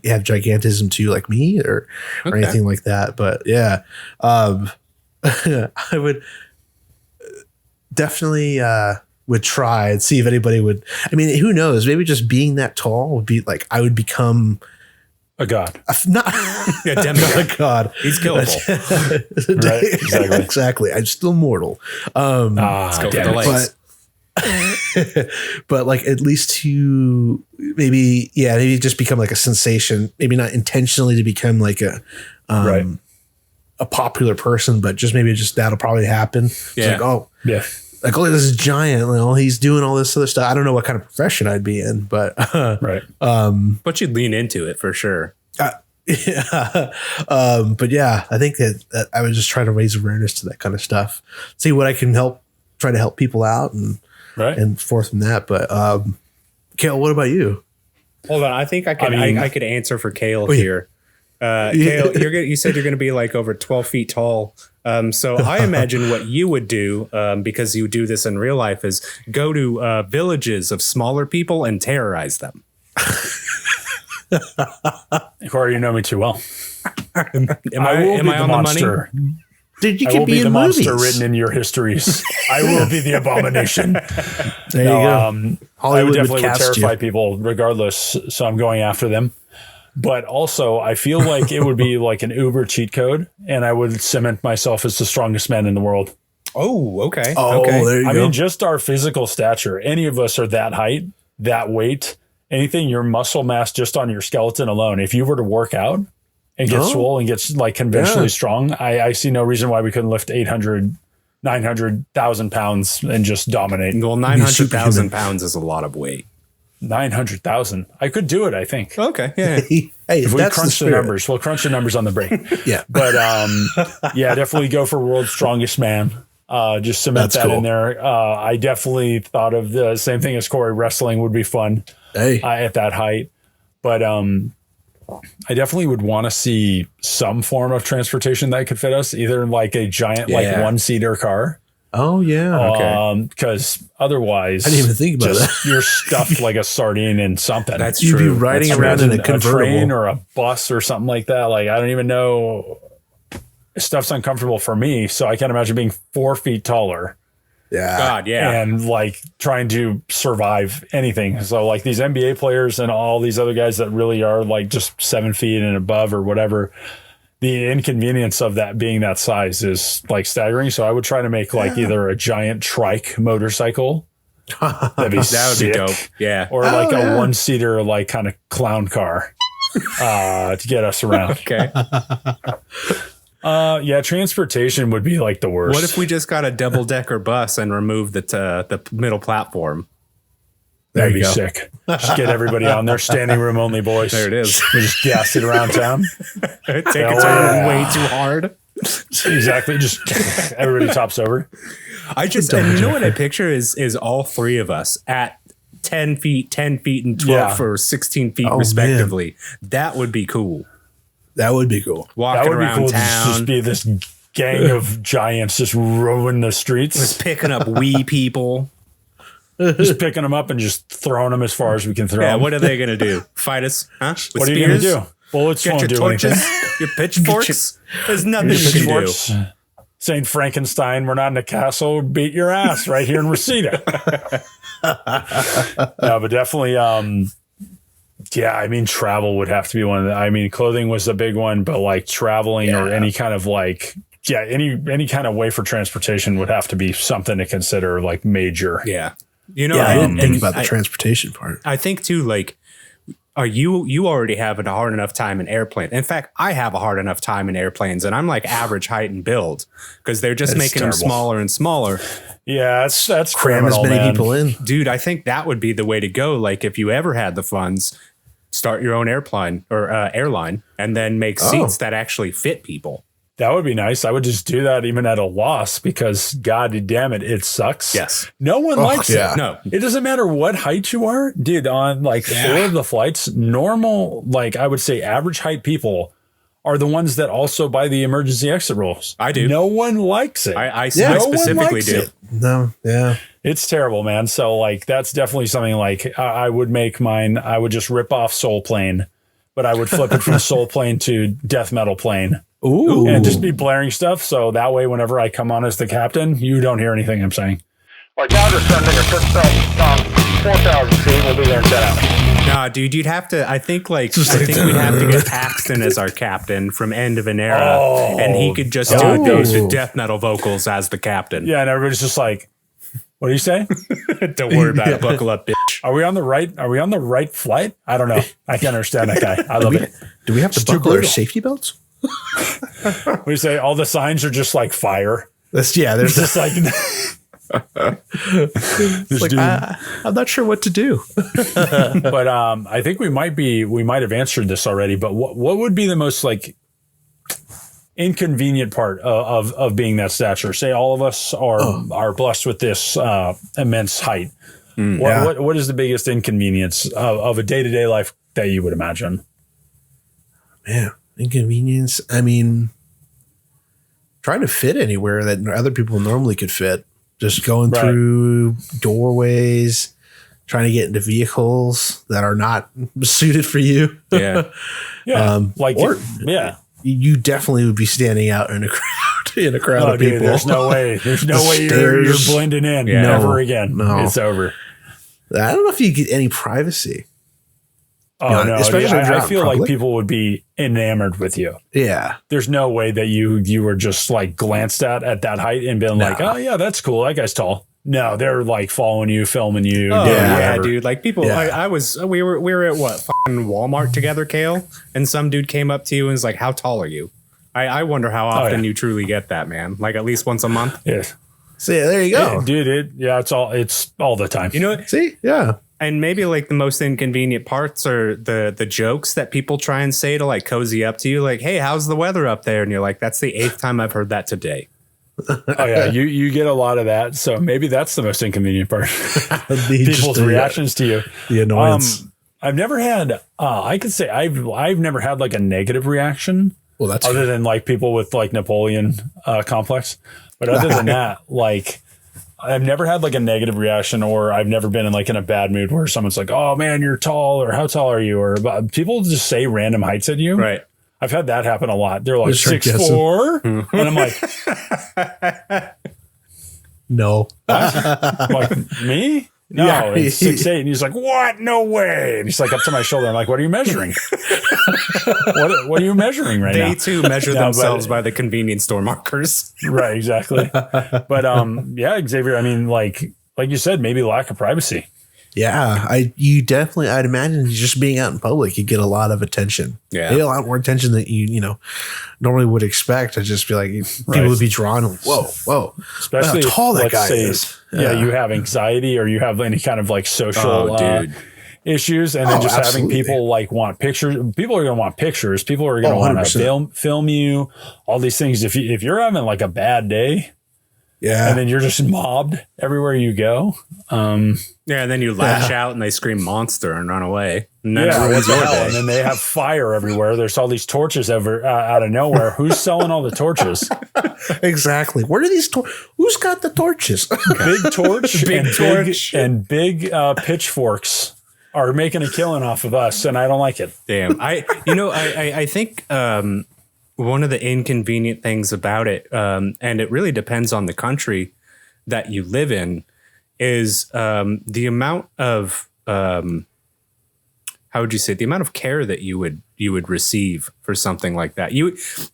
[SPEAKER 3] have gigantism too, like me, or anything like that. But I would definitely would try and see if anybody would. I mean, who knows? Maybe just being that tall would be like I would become
[SPEAKER 1] a god.
[SPEAKER 3] Not a god.
[SPEAKER 2] He's killable.
[SPEAKER 1] Right,
[SPEAKER 3] exactly. I'm still mortal.
[SPEAKER 2] Let's go for the legs.
[SPEAKER 3] But like at least to maybe just become like a sensation. Maybe not intentionally to become like a popular person, but just that'll probably happen.
[SPEAKER 2] Yeah.
[SPEAKER 3] Like, oh, this is giant. He's doing all this other stuff. I don't know what kind of profession I'd be in, but
[SPEAKER 2] but you'd lean into it for sure.
[SPEAKER 3] Yeah. But yeah, I think that I was just trying to raise awareness to that kind of stuff. See what I can try to help people out and forth from that. But Cale, what about you?
[SPEAKER 2] Hold on, I think I could answer for Cale here. Cale, you said you're going to be like over 12 feet tall. So I imagine what you would do, because you do this in real life, is go to villages of smaller people and terrorize them.
[SPEAKER 1] Corey, you know me too well.
[SPEAKER 2] Am I on the money?
[SPEAKER 3] Dude, you
[SPEAKER 1] I
[SPEAKER 3] can
[SPEAKER 1] will
[SPEAKER 3] be
[SPEAKER 1] be the
[SPEAKER 3] in
[SPEAKER 1] monster
[SPEAKER 3] movies.
[SPEAKER 1] written in your histories. I will be the abomination.
[SPEAKER 3] There you go.
[SPEAKER 1] I would definitely
[SPEAKER 3] cast
[SPEAKER 1] terrify
[SPEAKER 3] you.
[SPEAKER 1] people regardless. So I'm going after them. But also, I feel like it would be like an Uber cheat code, and I would cement myself as the strongest man in the world.
[SPEAKER 2] Oh, okay.
[SPEAKER 3] Oh,
[SPEAKER 2] okay.
[SPEAKER 3] there you
[SPEAKER 1] I
[SPEAKER 3] go.
[SPEAKER 1] mean, just our physical stature. Any of us are that height, that weight, anything, your muscle mass just on your skeleton alone. If you were to work out and get swole and get like conventionally strong, I see no reason why we couldn't lift 800, 900,000 pounds and just dominate.
[SPEAKER 2] Well, 900,000 pounds is a lot of weight.
[SPEAKER 1] 900,000. I could do it, I think.
[SPEAKER 2] Okay. Yeah.
[SPEAKER 3] Hey,
[SPEAKER 1] If we
[SPEAKER 3] that's
[SPEAKER 1] crunch the
[SPEAKER 3] spirit.
[SPEAKER 1] numbers, we'll crunch the numbers on the break.
[SPEAKER 3] Yeah.
[SPEAKER 1] But yeah, definitely go for world's strongest man. Just cement
[SPEAKER 3] That's
[SPEAKER 1] that
[SPEAKER 3] cool.
[SPEAKER 1] in there. I definitely thought of the same thing as Corey. Wrestling would be fun at that height. But I definfinely would want to see some form of transportation that could fit us, either like a giant like one-seater car.
[SPEAKER 3] Oh, yeah. Okay.
[SPEAKER 1] Because otherwise,
[SPEAKER 3] I didn't even think about that.
[SPEAKER 1] you're stuffed like a sardine in something.
[SPEAKER 2] That's
[SPEAKER 3] You'd be
[SPEAKER 2] true.
[SPEAKER 3] riding
[SPEAKER 1] That's
[SPEAKER 3] around in a
[SPEAKER 1] imagine
[SPEAKER 3] convertible.
[SPEAKER 1] train or a bus or something like that. Like, I don't even know. Stuff's uncomfortable for me. So I can't imagine being 4 feet taller
[SPEAKER 3] Yeah.
[SPEAKER 2] God, yeah.
[SPEAKER 1] and like trying to survive anything. So like these NBA players and all these other guys that really are like just 7 feet and above or whatever, the inconvenience of that being that size is like staggering. So I would try to make like either a giant trike motorcycle. That'd be
[SPEAKER 2] That would be dope. Yeah.
[SPEAKER 1] Or like a one-seater, like kind of clown car to get us around.
[SPEAKER 2] Okay.
[SPEAKER 1] Yeah, transportation would be like the worst.
[SPEAKER 2] What if we just got a double-decker bus and removed the middle platform?
[SPEAKER 1] That'd
[SPEAKER 3] you
[SPEAKER 1] be
[SPEAKER 3] go.
[SPEAKER 1] sick. Just get everybody on there, standing room only, boys.
[SPEAKER 2] There it is.
[SPEAKER 1] We just gas it around town.
[SPEAKER 2] Take a turn way too hard.
[SPEAKER 1] Exactly. Just everybody tops over.
[SPEAKER 2] And you know what I picture is all three of us at 10 feet, and 12
[SPEAKER 1] Yeah.
[SPEAKER 2] or 16 feet
[SPEAKER 3] Oh,
[SPEAKER 2] respectively. That would be cool.
[SPEAKER 3] That would be cool.
[SPEAKER 2] Walking
[SPEAKER 1] That would be
[SPEAKER 2] around
[SPEAKER 1] cool.
[SPEAKER 2] town,
[SPEAKER 1] Just be this gang of giants just roaming the streets,
[SPEAKER 2] just picking up wee people.
[SPEAKER 1] just picking them up and just throwing them as far as we can throw
[SPEAKER 2] Yeah,
[SPEAKER 1] them.
[SPEAKER 2] what are they going to do? Fight us? Huh? With
[SPEAKER 1] What are you going to
[SPEAKER 2] spears?
[SPEAKER 1] do? Bullets
[SPEAKER 2] Get
[SPEAKER 1] won't
[SPEAKER 2] your
[SPEAKER 1] do
[SPEAKER 2] torches,
[SPEAKER 1] anything.
[SPEAKER 2] your pitchforks. There's nothing you can do.
[SPEAKER 1] Pitchforks. Saint Frankenstein, we're not in the castle. Beat your ass right here in Reseda. No, but definitely, yeah. I mean, travel would have to be one of the. I mean, clothing was a big one, but like traveling or any kind of like, any kind of way for transportation would have to be something to consider like major.
[SPEAKER 2] Yeah. You know,
[SPEAKER 3] Yeah, I didn't think
[SPEAKER 2] and
[SPEAKER 3] about the transportation part.
[SPEAKER 2] I think too, like, you already have a hard enough time in airplanes. In fact, I have a hard enough time in airplanes, and I'm like average height and build because they're just making them
[SPEAKER 1] terrible.
[SPEAKER 2] smaller and smaller.
[SPEAKER 1] Yeah, that's
[SPEAKER 3] Cram as
[SPEAKER 1] criminal,
[SPEAKER 3] many
[SPEAKER 1] man.
[SPEAKER 3] people in.
[SPEAKER 2] Dude, I think that would be the way to go. Like, if you ever had the funds, start your own airplane or airline, and then make seats that actually fit people.
[SPEAKER 1] That would be nice. I would just do that even at a loss because God damn it, it sucks.
[SPEAKER 2] Yes.
[SPEAKER 1] No one likes
[SPEAKER 3] yeah.
[SPEAKER 1] it.
[SPEAKER 2] No.
[SPEAKER 1] It doesn't matter what height you are. Dude, on like 4 of the flights, normal, like I would say average height people are the ones that also buy the emergency exit rules.
[SPEAKER 2] I do.
[SPEAKER 1] No one likes it.
[SPEAKER 2] I
[SPEAKER 1] No one
[SPEAKER 2] specifically
[SPEAKER 1] likes
[SPEAKER 2] do.
[SPEAKER 1] it.
[SPEAKER 3] No, yeah.
[SPEAKER 1] It's terrible, man. So like that's definitely something like I would make mine. I would just rip off Soul Plane, but I would flip it from Soul Plane to Death Metal Plane.
[SPEAKER 3] Ooh.
[SPEAKER 1] And just be blaring stuff. So that way, whenever I come on as the captain, you don't hear anything I'm saying. Like now they're sending a 4,000 feet. We'll be there in 10 hours.
[SPEAKER 2] Nah, dude, you'd have to. I think we'd have to get Paxton as our captain from End of an Era, and he could just do the death metal vocals as the captain.
[SPEAKER 1] Yeah, and everybody's just like, "What do you say?
[SPEAKER 2] Don't worry about it. Buckle up, bitch.
[SPEAKER 1] Are we on the right flight? I don't know. I can't understand that guy. I love it.
[SPEAKER 3] Do we have to
[SPEAKER 1] It's too
[SPEAKER 3] buckle our
[SPEAKER 1] brutal.
[SPEAKER 3] safety belts?
[SPEAKER 1] We say all the signs are just like fire.
[SPEAKER 3] There's
[SPEAKER 1] It's just like
[SPEAKER 3] It's like, I'm not sure what to do.
[SPEAKER 1] But I think we might have answered this already. But what would be the most like inconvenient part of being that stature? Say all of us are blessed with this immense height. What is the biggest inconvenience of a day-to-day life that you would imagine?
[SPEAKER 3] Man, inconvenience. I mean, trying to fit anywhere that other people normally could fit. Just going through doorways, trying to get into vehicles that are not suited for you.
[SPEAKER 2] Yeah.
[SPEAKER 3] You definitely would be standing out in a crowd of people.
[SPEAKER 1] Dude, there's no way you're blending in ever again.
[SPEAKER 3] No.
[SPEAKER 1] It's over.
[SPEAKER 3] I don't know if you get any privacy.
[SPEAKER 1] Oh, no.
[SPEAKER 3] Especially
[SPEAKER 1] I feel like people would be enamored with you.
[SPEAKER 3] Yeah.
[SPEAKER 1] There's no way that you were just like glanced at that height and been like, oh, yeah, that's cool. That guy's tall. No, they're like following you, filming you.
[SPEAKER 2] Oh, yeah, dude. Like people,
[SPEAKER 3] Yeah.
[SPEAKER 2] we were at what, fucking Walmart together, Cale? And some dude came up to you and was like, how tall are you? I wonder how often you truly get that, man. Like at least once a month.
[SPEAKER 1] Yeah.
[SPEAKER 3] See, there you go.
[SPEAKER 1] Yeah, dude, it's all the time.
[SPEAKER 2] You know what?
[SPEAKER 3] See? Yeah.
[SPEAKER 2] And maybe like the most inconvenient parts are the jokes that people try and say to like cozy up to you. Like, hey, how's the weather up there? And you're like, that's the 8th time I've heard that today.
[SPEAKER 1] Oh yeah, you get a lot of that. So maybe that's the most inconvenient part. People's reactions to you.
[SPEAKER 3] The annoyance.
[SPEAKER 1] I've never had. I could say I've never had like a negative reaction.
[SPEAKER 3] Well, that's
[SPEAKER 1] other than like people with like Napoleon complex. But other than that, like I've never had like a negative reaction, or I've never been in like in a bad mood where someone's like, "Oh man, you're tall," or "How tall are you?" Or people just say random heights at you.
[SPEAKER 2] Right.
[SPEAKER 1] I've had that happen a lot. They're like 6'4", and I'm like,
[SPEAKER 3] no.
[SPEAKER 1] I'm like, me? No,
[SPEAKER 3] Yeah.
[SPEAKER 1] it's 6'8", and he's like, what? No way! And he's like up to my shoulder. I'm like, what are you measuring? what are you measuring right now?
[SPEAKER 2] They too measure themselves by the convenience store markers.
[SPEAKER 1] Right, exactly. But yeah, Xavier. I mean, like you said, maybe lack of privacy.
[SPEAKER 3] Yeah, I'd imagine just being out in public, you get a lot of attention.
[SPEAKER 2] Yeah.
[SPEAKER 3] You get a lot more attention than you normally would expect. I'd just be like, people would be drawn. Whoa.
[SPEAKER 1] Especially
[SPEAKER 3] how tall that guy
[SPEAKER 1] say,
[SPEAKER 3] is.
[SPEAKER 1] Yeah, you have anxiety or you have any kind of like social issues, and then just having people like want pictures. People are going to want pictures. People are going to want to film you. All these things. If you're having like a bad day.
[SPEAKER 3] Yeah.
[SPEAKER 1] And then you're just mobbed everywhere you go.
[SPEAKER 2] Yeah, and then you lash out and they scream monster and run away. And then
[SPEAKER 1] what the hell? And then they have fire everywhere. There's all these torches out of nowhere. Who's selling all the torches?
[SPEAKER 3] Exactly. Where are these who's got the torches?
[SPEAKER 1] Big torch and big pitchforks are making a killing off of us, and I don't like it.
[SPEAKER 2] Damn. I think one of the inconvenient things about it, and it really depends on the country that you live in, is the amount of how would you say, the amount of care that you would receive for something like that.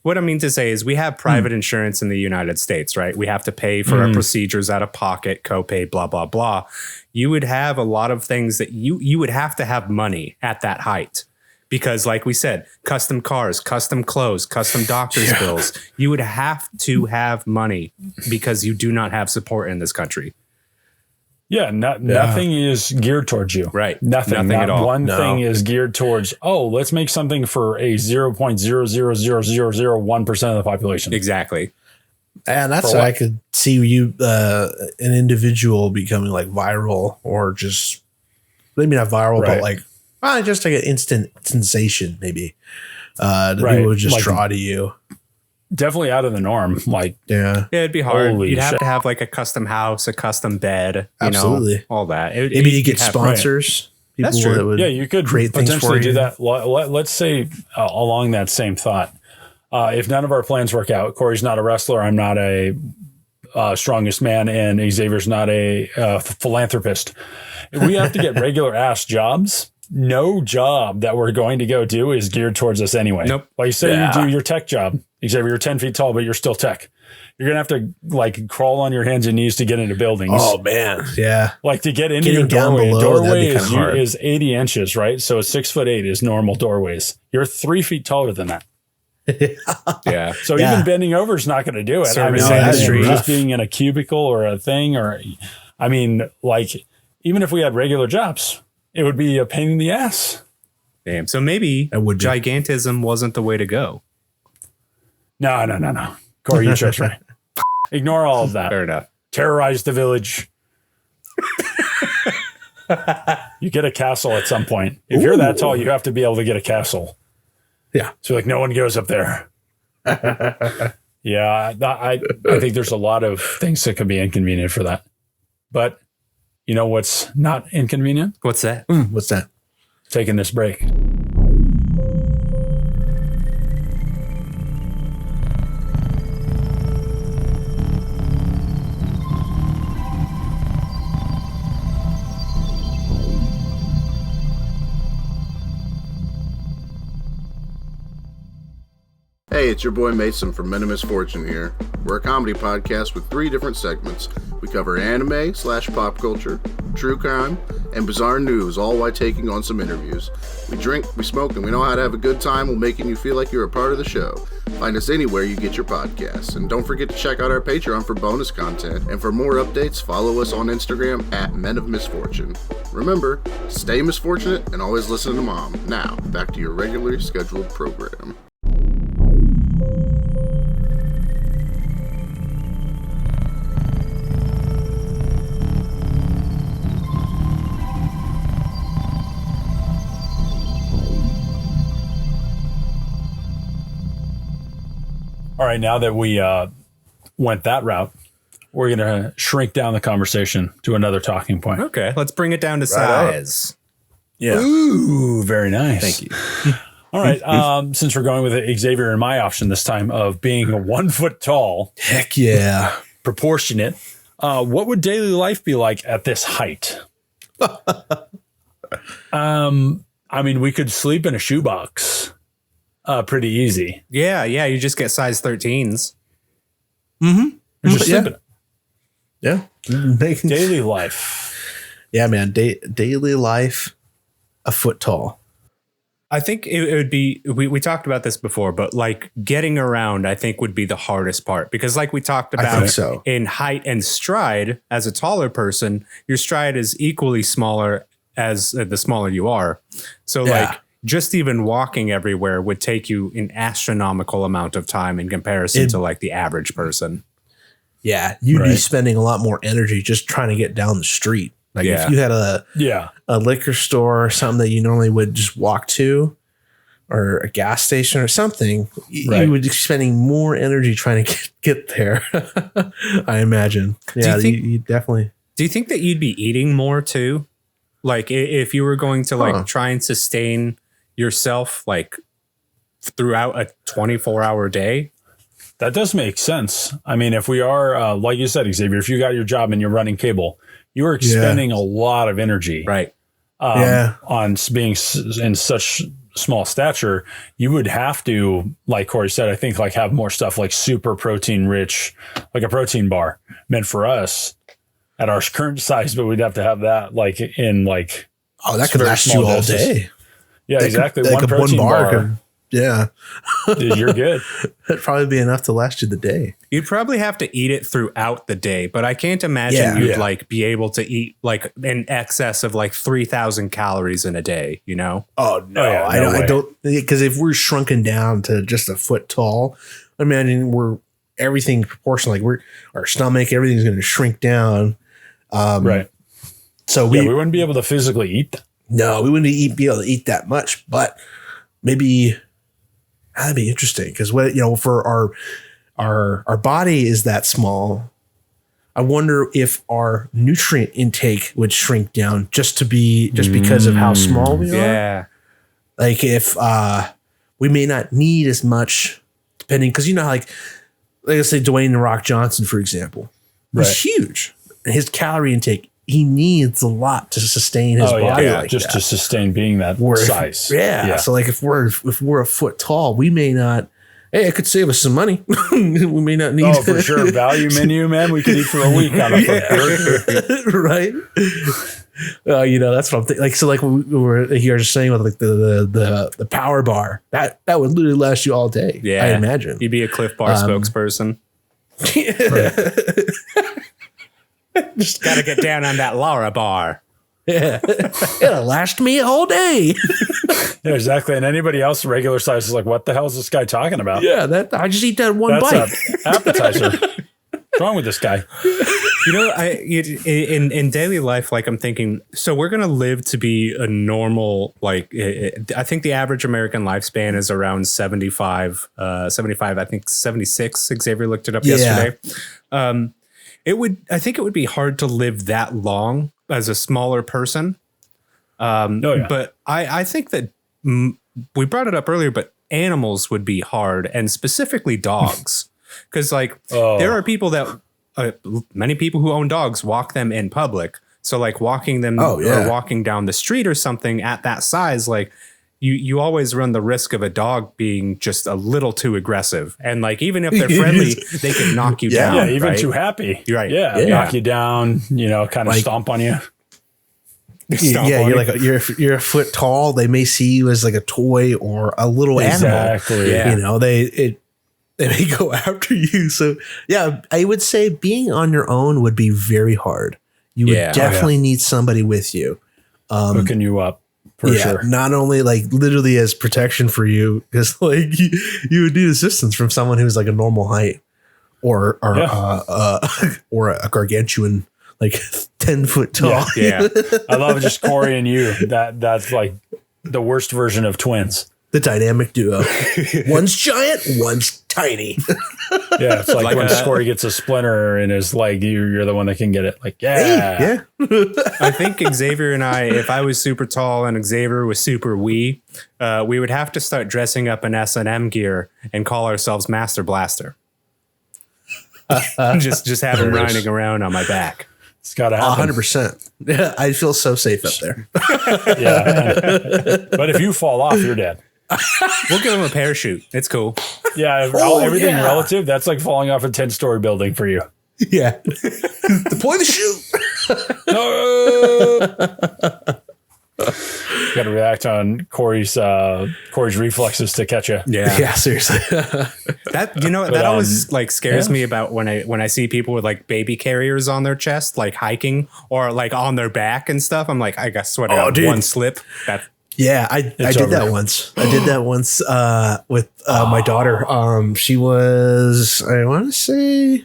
[SPEAKER 2] What I mean to say is we have private insurance in the United States, right? We have to pay for our procedures out of pocket, copay, blah, blah, blah. You would have a lot of things that you would have to have money at that height. Because like we said, custom cars, custom clothes, custom doctor's bills, you would have to have money because you do not have support in this country.
[SPEAKER 1] Yeah, nothing is geared towards you.
[SPEAKER 2] Right.
[SPEAKER 1] Nothing
[SPEAKER 2] at all.
[SPEAKER 1] One thing is geared towards, let's make something for a 0.0000001% of the population.
[SPEAKER 2] Exactly.
[SPEAKER 3] And that's why I could see you, an individual becoming like viral, or just maybe not viral, but like, just like an instant sensation, maybe. People would just draw to you.
[SPEAKER 1] Definitely out of the norm. Like,
[SPEAKER 2] yeah, it'd be hard. You'd have to have like a custom house, a custom bed, all that.
[SPEAKER 3] Maybe you get sponsors.
[SPEAKER 2] That's true.
[SPEAKER 1] You could potentially do that. Let's say along that same thought. If none of our plans work out, Corey's not a wrestler. I'm not a strongest man, and Xavier's not a philanthropist. If we have to get regular ass jobs, no job that we're going to go do is geared towards us anyway.
[SPEAKER 2] Nope.
[SPEAKER 1] Like you say, you do your tech job. Xavier, you're 10 feet tall, but you're still tech. You're going to have to like crawl on your hands and knees to get into buildings.
[SPEAKER 3] Oh man. Yeah.
[SPEAKER 1] Like to get into your doorway. Doorway is 80 inches, right? So 6'8" is normal doorways. You're 3 feet taller than that.
[SPEAKER 2] Yeah.
[SPEAKER 1] So even bending over is not going to do it.
[SPEAKER 2] Service
[SPEAKER 3] industry.
[SPEAKER 1] just being in a cubicle or a thing, or, I mean, like, even if we had regular jobs, it would be a pain in the ass.
[SPEAKER 2] Damn. So maybe gigantism wasn't the way to go.
[SPEAKER 1] No. Corey, you trust me. Ignore all of that.
[SPEAKER 2] Fair enough.
[SPEAKER 1] Terrorize the village. You get a castle at some point. If you're that tall, you have to be able to get a castle.
[SPEAKER 3] Yeah.
[SPEAKER 1] So like no one goes up there. Yeah, I think there's a lot of things that could be inconvenient for that. But you know what's not inconvenient?
[SPEAKER 2] What's that?
[SPEAKER 3] What's that?
[SPEAKER 1] Taking this break.
[SPEAKER 5] Hey, it's your boy Mason from Men of Misfortune here. We're a comedy podcast with 3 different segments. We cover anime/pop culture, true crime, and bizarre news, all while taking on some interviews. We drink, we smoke, and we know how to have a good time while making you feel like you're a part of the show. Find us anywhere you get your podcasts. And don't forget to check out our Patreon for bonus content. And for more updates, follow us on Instagram at Men of Misfortune. Remember, stay misfortunate and always listen to Mom. Now, back to your regularly scheduled program.
[SPEAKER 1] All right, now that we went that route, we're going to shrink down the conversation to another talking point.
[SPEAKER 2] Okay, let's bring it down to size.
[SPEAKER 1] Yeah. Ooh, very nice.
[SPEAKER 2] Thank you.
[SPEAKER 1] All right. Since we're going with Xavier and my option this time of being 1 foot tall,
[SPEAKER 3] Heck yeah.
[SPEAKER 1] proportionate, what would daily life be like at this height? I mean, we could sleep in a shoebox pretty easy.
[SPEAKER 2] Yeah, you just get size 13s.
[SPEAKER 1] Just
[SPEAKER 3] Yeah.
[SPEAKER 1] sleep in it.
[SPEAKER 3] Yeah.
[SPEAKER 1] Daily life.
[SPEAKER 3] Yeah, man. Daily life, a foot tall.
[SPEAKER 2] I think it would be, we talked about this before, but like getting around, I think would be the hardest part because like we talked
[SPEAKER 3] I
[SPEAKER 2] about
[SPEAKER 3] think so.
[SPEAKER 2] in height and stride, as a taller person, your stride is equally smaller as the smaller you are. So
[SPEAKER 3] Yeah.
[SPEAKER 2] like just even walking everywhere would take you an astronomical amount of time in comparison to like the average person.
[SPEAKER 3] Yeah. You'd be
[SPEAKER 1] Right.
[SPEAKER 3] spending a lot more energy just trying to get down the street. Like
[SPEAKER 2] Yeah.
[SPEAKER 3] if you had a liquor store or something that you normally would just walk to, or a gas station or something,
[SPEAKER 1] Right.
[SPEAKER 3] you would be spending more energy trying to get there. I imagine. Yeah, you definitely.
[SPEAKER 2] Do you think that you'd be eating more too? Like if you were going to like try and sustain yourself like throughout a 24-hour day?
[SPEAKER 1] That does make sense. I mean, if we are, like you said, Xavier, if you got your job and you're running cable, you are expending a lot of energy.
[SPEAKER 2] Right.
[SPEAKER 1] On being in such small stature, you would have to, like Corey said, I think like have more stuff like super protein rich, like a protein bar meant for us at our current size, but we'd have to have that like in like,
[SPEAKER 3] that could
[SPEAKER 1] very
[SPEAKER 3] last
[SPEAKER 1] small
[SPEAKER 3] you all
[SPEAKER 1] doses.
[SPEAKER 3] day.
[SPEAKER 1] Yeah, exactly.
[SPEAKER 3] Like
[SPEAKER 1] One
[SPEAKER 3] a
[SPEAKER 1] protein bar.
[SPEAKER 3] could, yeah.
[SPEAKER 1] Dude, you're good.
[SPEAKER 3] That'd probably be enough to last you the day.
[SPEAKER 2] You'd probably have to eat it throughout the day, but I can't imagine you'd like be able to eat like in excess of like 3,000 calories in a day, you know?
[SPEAKER 3] Oh no,
[SPEAKER 1] yeah,
[SPEAKER 3] I don't, because if we're shrunken down to just a foot tall, imagine we're everything proportional. Like our stomach, everything's going to shrink down.
[SPEAKER 1] Right.
[SPEAKER 3] So
[SPEAKER 1] we wouldn't be able to physically eat that.
[SPEAKER 3] No, we wouldn't be able to eat that much, but maybe that'd be interesting because for our body is that small. I wonder if our nutrient intake would shrink down just because of how small we are.
[SPEAKER 2] Yeah.
[SPEAKER 3] Like if we may not need as much, depending, because like let's say Dwayne The Rock Johnson, for example, he's huge. And his calorie intake, he needs a lot to sustain his body.
[SPEAKER 1] To sustain being that size.
[SPEAKER 3] So like if we're a foot tall, we may not Hey, it could save us some money. We may not need.
[SPEAKER 1] Oh, for sure. Value menu, man. We could eat for a week on a foot.
[SPEAKER 3] Right. That's what I'm thinking. Like, so like we were here just saying with like the power bar that would literally last you all day.
[SPEAKER 2] Yeah.
[SPEAKER 3] I imagine.
[SPEAKER 2] You'd be a Cliff Bar spokesperson. Just got to get down on that Laura bar.
[SPEAKER 3] Yeah. It'll last me a whole day.
[SPEAKER 1] Yeah, exactly. And anybody else regular size is like, what the hell is this guy talking about?
[SPEAKER 3] Yeah, I just eat that one bite.
[SPEAKER 1] That's an appetizer. What's wrong with this guy?
[SPEAKER 2] In daily life, like I'm thinking, so we're going to live to be a normal, like, I think the average American lifespan is around 75, I think 76. Xavier looked it up yesterday. I think it would be hard to live that long as a smaller person. But I think that we brought it up earlier, but animals would be hard, and specifically dogs. Because there are people that many people who own dogs walk them in public. So like walking them or walking down the street or something at that size, like you always run the risk of a dog being just a little too aggressive. And like, even if they're friendly, they can knock you down.
[SPEAKER 1] Yeah, even
[SPEAKER 2] right?
[SPEAKER 1] too happy.
[SPEAKER 2] You're right.
[SPEAKER 1] Yeah, knock you down, kind of stomp on you.
[SPEAKER 3] You're like you're a foot tall. They may see you as like a toy or a little animal.
[SPEAKER 1] Exactly.
[SPEAKER 3] Yeah. They may go after you. So yeah, I would say being on your own would be very hard. You would definitely need somebody with you,
[SPEAKER 1] hooking you up for sure.
[SPEAKER 3] Not only like literally as protection for you, because like you would need assistance from someone who's like a normal height or a gargantuan. Like 10 foot tall.
[SPEAKER 2] Yeah.
[SPEAKER 1] I love just Corey and you. That's like the worst version of twins.
[SPEAKER 3] The dynamic duo. One's giant, one's tiny.
[SPEAKER 1] Yeah, it's like when Corey gets a splinter in his leg, you're the one that can get it. Like,
[SPEAKER 3] Yeah.
[SPEAKER 2] I think Xavier and I, if I was super tall and Xavier was super wee, we would have to start dressing up in S&M gear and call ourselves Master Blaster. just have him riding around on my back.
[SPEAKER 1] It's got to happen.
[SPEAKER 3] 100%. Yeah, I feel so safe up there.
[SPEAKER 1] Yeah. But if you fall off, you're dead.
[SPEAKER 2] We'll give him a parachute. It's cool.
[SPEAKER 1] Yeah. Everything relative, that's like falling off a 10-story building for you.
[SPEAKER 3] Yeah. Deploy the chute.
[SPEAKER 1] No. Got to react on Corey's reflexes to catch you.
[SPEAKER 3] Yeah, seriously.
[SPEAKER 2] That always like scares me about when I see people with like baby carriers on their chest, like hiking or like on their back and stuff. I'm like, I got sweater on one slip. I
[SPEAKER 3] did that once. I did that once with my daughter. She was, I want to say,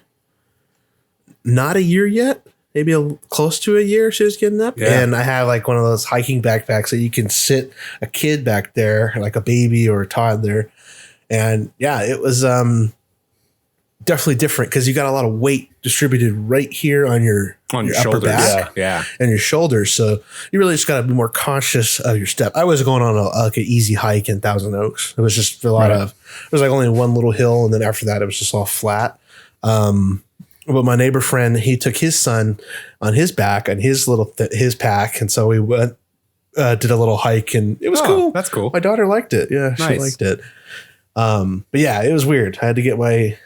[SPEAKER 3] not a year yet. Maybe close to a year she was getting up. Yeah. And I have like one of those hiking backpacks that you can sit a kid back there, like a baby or a toddler. And yeah, it was definitely different because you got a lot of weight distributed right here on your upper
[SPEAKER 2] shoulders.
[SPEAKER 3] back and your shoulders. So you really just got to be more conscious of your step. I was going on an easy hike in Thousand Oaks. It was just a lot of, it was like only one little hill. And then after that, it was just all flat. But my neighbor friend, he took his son on his back and his his pack. And so we went, did a little hike and it was cool.
[SPEAKER 2] That's cool.
[SPEAKER 3] My daughter liked it. Yeah, nice. She liked it. But yeah, it was weird. I had to get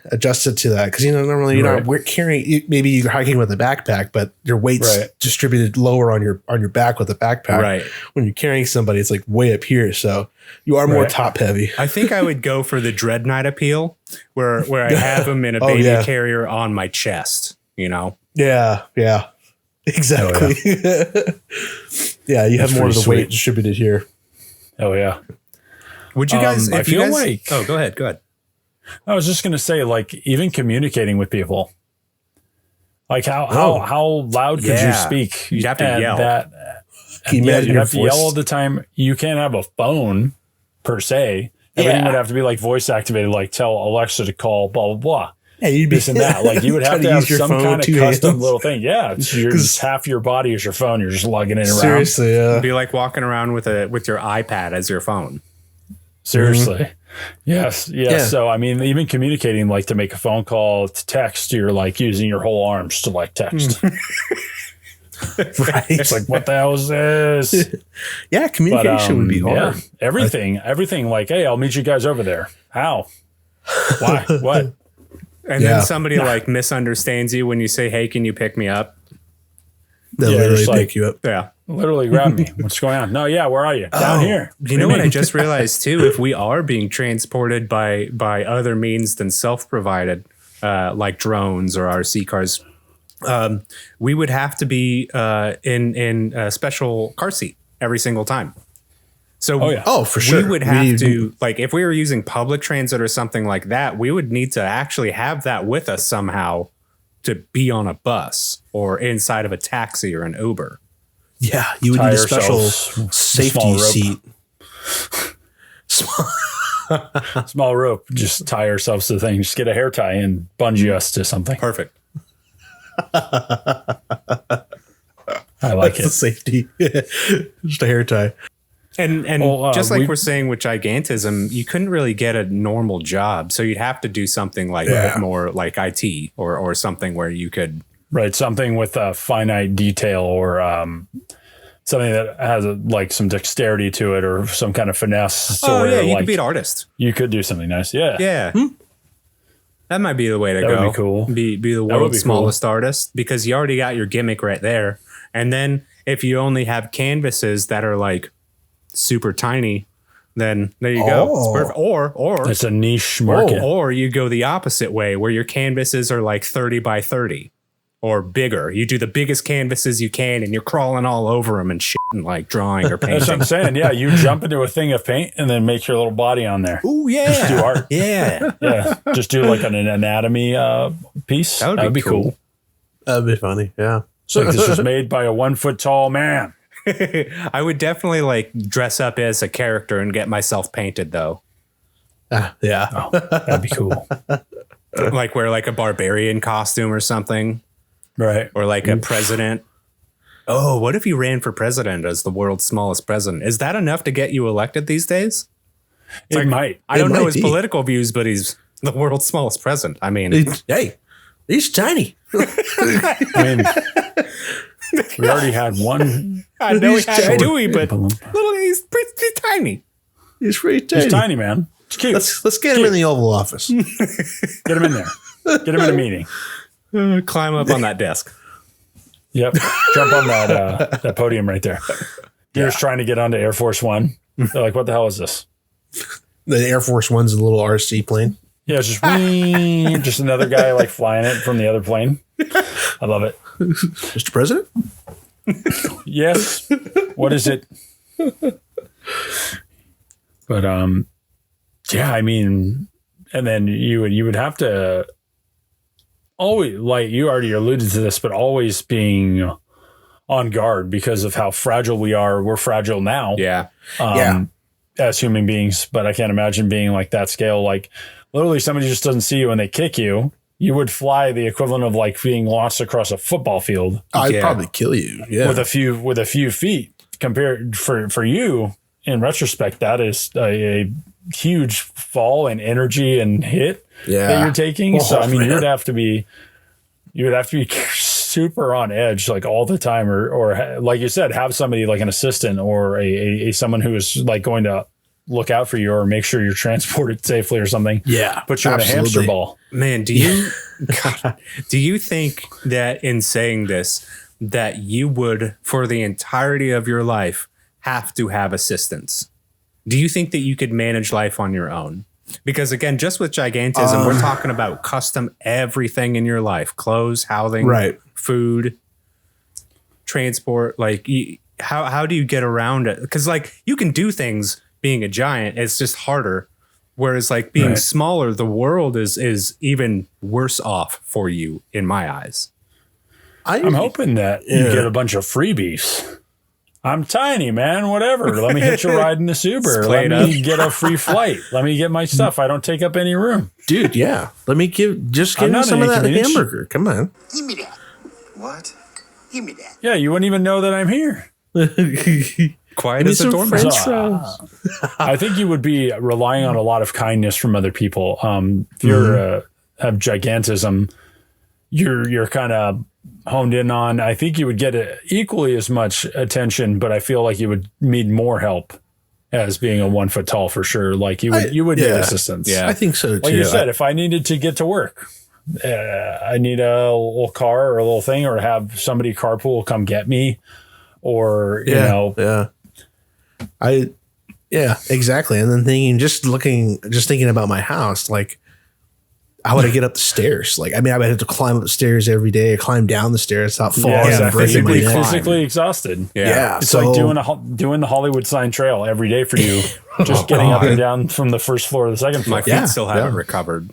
[SPEAKER 3] adjusted to that because normally you're not carrying. Maybe you're hiking with a backpack, but your weight's distributed lower on your back with a backpack.
[SPEAKER 2] Right.
[SPEAKER 3] When you're carrying somebody, it's like way up here, so you are more top heavy.
[SPEAKER 2] I think I would go for the Dread Knight appeal, where I have him in a baby carrier on my chest. Yeah,
[SPEAKER 3] exactly. Yeah, you have more of the weight distributed here.
[SPEAKER 1] Oh yeah.
[SPEAKER 2] Would you guys?
[SPEAKER 1] I feel like.
[SPEAKER 2] Oh, go ahead.
[SPEAKER 1] I was just going to say, like, even communicating with people, like how loud could you speak?
[SPEAKER 2] You'd have to yell.
[SPEAKER 3] Can you imagine
[SPEAKER 1] you'd have to yell all the time. You can't have a phone per se. Everything would have to be like voice activated, like tell Alexa to call blah blah blah. Yeah, you'd be this and that. Like you would have to have some kind of custom little thing. Yeah, half your body is your phone. You're just lugging it around.
[SPEAKER 3] Seriously,
[SPEAKER 2] it'd be like walking around with your iPad as your phone.
[SPEAKER 1] Seriously. Mm-hmm. Yes. Yeah. So, I mean, even communicating, like to make a phone call, to text, you're like using your whole arms to like text.
[SPEAKER 3] Right.
[SPEAKER 1] It's like, what the hell is this?
[SPEAKER 3] Yeah. Communication would be hard.
[SPEAKER 1] Yeah, everything like, hey, I'll meet you guys over there. How? Why? What?
[SPEAKER 2] And then somebody like misunderstands you when you say, "Hey, can you pick me up?"
[SPEAKER 3] They'll literally pick you up.
[SPEAKER 2] Yeah.
[SPEAKER 1] Literally grab me. What's going on? No, yeah, where are you? Down here.
[SPEAKER 2] You know what I just realized too? If we are being transported by other means than self-provided, like drones or RC cars, we would have to be in a special car seat every single time. So
[SPEAKER 3] for sure.
[SPEAKER 2] We would have to, like, if we were using public transit or something like that, we would need to actually have that with us somehow to be on a bus or inside of a taxi or an Uber.
[SPEAKER 3] Yeah, you would need a special safety seat.
[SPEAKER 1] Small rope. Just tie ourselves to the thing. Just get a hair tie and bungee us to something.
[SPEAKER 2] Perfect.
[SPEAKER 1] I like
[SPEAKER 3] That's the safety. Just a hair tie.
[SPEAKER 2] And just like we're saying with gigantism, you couldn't really get a normal job. So you'd have to do something like more like IT or something where you could.
[SPEAKER 1] Right. Something with a finite detail or something that has like some dexterity to it or some kind of finesse.
[SPEAKER 2] Oh, yeah. You could be an artist.
[SPEAKER 1] You could do something nice. Yeah.
[SPEAKER 2] Yeah. That might be the way to go.
[SPEAKER 1] That would be cool.
[SPEAKER 2] Be the world's smallest artist because you already got your gimmick right there. And then if you only have canvases that are like super tiny, then there you go. It's perfect. Or
[SPEAKER 1] it's a niche market.
[SPEAKER 2] Or you go the opposite way where your canvases are like 30 by 30 or bigger. You do the biggest canvases you can and you're crawling all over them and shit and like drawing or painting.
[SPEAKER 1] That's what I'm saying. Yeah, you jump into a thing of paint and then make your little body on there.
[SPEAKER 2] Oh yeah,
[SPEAKER 1] just do art.
[SPEAKER 2] Yeah,
[SPEAKER 1] yeah. Just do like an anatomy piece.
[SPEAKER 2] That would be cool.
[SPEAKER 3] That'd be funny. Yeah.
[SPEAKER 1] So like this was made by a 1 foot tall man.
[SPEAKER 2] I would definitely like dress up as a character and get myself painted though.
[SPEAKER 3] Yeah.
[SPEAKER 1] Oh, that'd be cool.
[SPEAKER 2] Like wear like a barbarian costume or something.
[SPEAKER 1] Right.
[SPEAKER 2] Or like a president. Oh, what if you ran for president as the world's smallest president? Is that enough to get you elected these days?
[SPEAKER 1] It might.
[SPEAKER 2] I don't know his political views, but he's the world's smallest president. I mean,
[SPEAKER 3] hey, he's tiny.
[SPEAKER 1] I mean, we already had one.
[SPEAKER 2] I know he's Dewey, but he's pretty tiny.
[SPEAKER 3] He's pretty tiny.
[SPEAKER 1] He's tiny, man. It's cute.
[SPEAKER 3] Let's get him in the Oval Office.
[SPEAKER 1] Get him in there. Get him in a meeting.
[SPEAKER 2] Climb up on that desk.
[SPEAKER 1] Yep. Jump on that podium right there. You're just trying to get onto Air Force One. They're like, what the hell is this?
[SPEAKER 3] The Air Force One's a little RC plane.
[SPEAKER 1] Yeah, it's just just another guy like flying it from the other plane. I love it.
[SPEAKER 3] Mr. President?
[SPEAKER 1] Yes. What is it? But yeah, I mean, and then you would have to always, like you already alluded to this, but always being on guard because of how fragile we are. We're fragile now.
[SPEAKER 2] Yeah.
[SPEAKER 1] As human beings, but I can't imagine being like that scale. Like literally somebody just doesn't see you and they kick you. You would fly the equivalent of like being launched across a football field.
[SPEAKER 3] I'd probably kill you. Yeah.
[SPEAKER 1] With a few feet compared for you in retrospect, that is a huge fall in energy and hit that you're taking. So I mean, you would have to be super on edge like all the time, or like you said, have somebody like an assistant or a someone who is like going to look out for you or make sure you're transported safely or something.
[SPEAKER 3] Yeah,
[SPEAKER 1] put you in a hamster ball.
[SPEAKER 2] Man, do you think that in saying this that you would for the entirety of your life have to have assistance? Do you think that you could manage life on your own? Because again, just with gigantism, we're talking about custom everything in your life: clothes, housing, food, transport. Like, how do you get around it? Because like you can do things being a giant; it's just harder. Whereas like being smaller, the world is even worse off for you in my eyes.
[SPEAKER 1] I'm hoping that you get a bunch of freebies. I'm tiny, man. Whatever. Let me hitch a ride in this Uber. Let me get a free flight. Let me get my stuff. I don't take up any room.
[SPEAKER 3] Dude, yeah. Let me give me some of that hamburger. Come on.
[SPEAKER 6] Give me that. What? Give me that.
[SPEAKER 1] Yeah, you wouldn't even know that I'm here.
[SPEAKER 2] Quiet as a doormat.
[SPEAKER 1] I think you would be relying on a lot of kindness from other people. If you're have gigantism, you're kind of honed in on. I think you would get equally as much attention, but I feel like you would need more help as being a 1 foot tall for sure. Like you would need assistance.
[SPEAKER 3] I think so too.
[SPEAKER 1] Like you said, if I needed to get to work, I need a little car or a little thing, or have somebody carpool come get me, or you know,
[SPEAKER 3] exactly. And then thinking about my house, like, how would I get up the stairs? Like, I mean, I would have to climb up the stairs every day, climb down the stairs, not fall and breaking my neck.
[SPEAKER 1] Physically exhausted.
[SPEAKER 3] Yeah.
[SPEAKER 1] It's
[SPEAKER 3] so,
[SPEAKER 1] like doing the Hollywood sign trail every day for you, just getting up and down from the first floor to the second floor.
[SPEAKER 2] My feet still haven't recovered.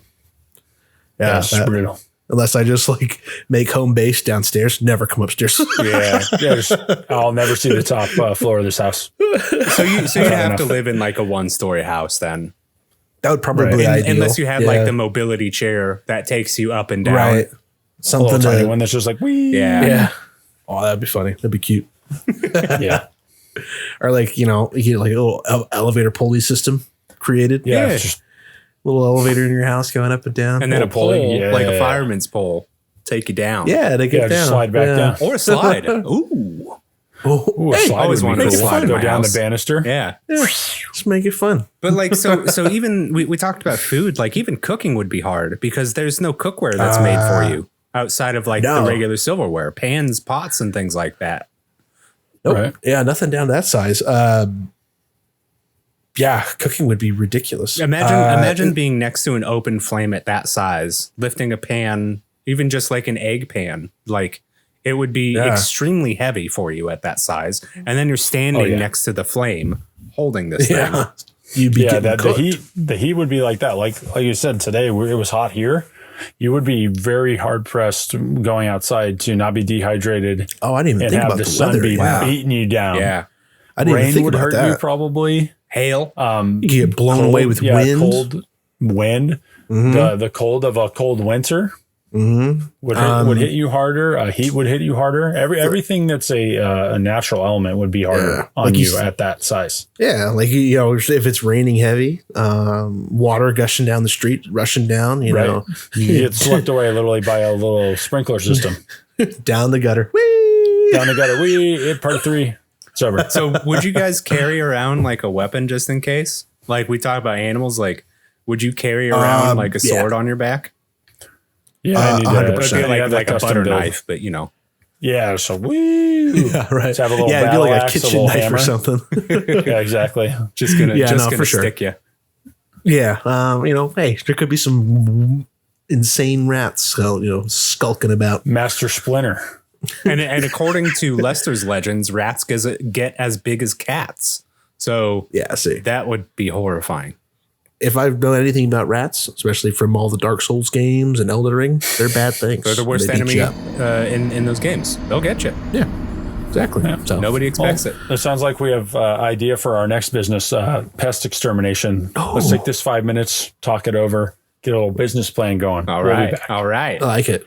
[SPEAKER 3] Yeah,
[SPEAKER 1] it's brutal.
[SPEAKER 3] Unless I just like make home base downstairs, never come upstairs.
[SPEAKER 1] I'll never see the top floor of this house.
[SPEAKER 2] So you have to live in like a 1-story house then.
[SPEAKER 3] That would probably be ideal.
[SPEAKER 2] Unless you had like the mobility chair that takes you up and down.
[SPEAKER 3] Right.
[SPEAKER 1] Something tiny one that's just like, wee.
[SPEAKER 3] Yeah. Oh, that'd be funny. That'd be cute.
[SPEAKER 1] Yeah.
[SPEAKER 3] Or like, you get like a little elevator pulley system created.
[SPEAKER 1] Yeah. Just
[SPEAKER 3] a little elevator in your house going up and down.
[SPEAKER 2] And then a pole, like a fireman's pole, take you down.
[SPEAKER 3] Yeah, to get down.
[SPEAKER 1] Slide back down.
[SPEAKER 2] Or a slide. Ooh.
[SPEAKER 1] Ooh, a slide
[SPEAKER 2] always
[SPEAKER 1] would
[SPEAKER 2] wanted
[SPEAKER 1] be
[SPEAKER 2] to
[SPEAKER 1] cool.
[SPEAKER 2] slide in
[SPEAKER 1] Go
[SPEAKER 2] my
[SPEAKER 1] down
[SPEAKER 2] house.
[SPEAKER 1] the banister.
[SPEAKER 2] Yeah.
[SPEAKER 3] Just make it fun.
[SPEAKER 2] But like, so even we talked about food, like even cooking would be hard because there's no cookware that's made for you outside of like the regular silverware, pans, pots, and things like that.
[SPEAKER 3] Nope.
[SPEAKER 1] Right.
[SPEAKER 3] Yeah, nothing down that size. Yeah, cooking would be ridiculous.
[SPEAKER 2] Imagine being next to an open flame at that size, lifting a pan, even just like an egg pan, like it would be extremely heavy for you at that size. And then you're standing next to the flame holding this thing.
[SPEAKER 3] You'd be getting cooked.
[SPEAKER 1] the heat would be like that. Like you said today, it was hot here. You would be very hard pressed going outside to not be dehydrated.
[SPEAKER 3] Oh, I didn't even think about the
[SPEAKER 1] sun
[SPEAKER 3] weather.
[SPEAKER 1] be beating you down.
[SPEAKER 2] Yeah.
[SPEAKER 3] I didn't even
[SPEAKER 1] Rain
[SPEAKER 3] think
[SPEAKER 1] would
[SPEAKER 3] about
[SPEAKER 1] hurt
[SPEAKER 3] that.
[SPEAKER 1] you probably.
[SPEAKER 2] Hail.
[SPEAKER 3] You get blown away with wind.
[SPEAKER 1] Cold wind. The cold of a cold winter would hit you harder. Heat would hit you harder. Everything that's a natural element would be harder on like you at that size.
[SPEAKER 3] Yeah, like if it's raining heavy, water gushing down the street, rushing down. You know,
[SPEAKER 1] you get swept away literally by a little sprinkler system
[SPEAKER 3] down the gutter. Whee!
[SPEAKER 1] Down the gutter. Hit part 3. It's over.
[SPEAKER 2] So would you guys carry around like a weapon just in case? Like we talk about animals, like would you carry around like a sword on your back?
[SPEAKER 1] Yeah, I need
[SPEAKER 3] 100%.
[SPEAKER 2] Like a butter knife, but
[SPEAKER 1] Yeah, so
[SPEAKER 3] yeah, right.
[SPEAKER 1] Let's have a little
[SPEAKER 3] it'd be like
[SPEAKER 1] axe,
[SPEAKER 3] a kitchen knife or something.
[SPEAKER 1] Yeah, exactly.
[SPEAKER 2] Just gonna
[SPEAKER 3] for sure.
[SPEAKER 2] stick you.
[SPEAKER 3] Yeah, hey, there could be some insane rats, skulking about.
[SPEAKER 1] Master Splinter.
[SPEAKER 2] And according to Lester's legends, rats get as big as cats. So that would be horrifying.
[SPEAKER 3] If I've known anything about rats, especially from all the Dark Souls games and Elden Ring, they're bad things.
[SPEAKER 2] They're the worst enemy in those games. They'll get you.
[SPEAKER 3] Yeah, exactly. Yeah.
[SPEAKER 2] So nobody expects it.
[SPEAKER 1] It sounds like we have idea for our next business, pest extermination. Let's take this 5 minutes, talk it over, get a little business plan going.
[SPEAKER 2] All right. All right.
[SPEAKER 3] I like it.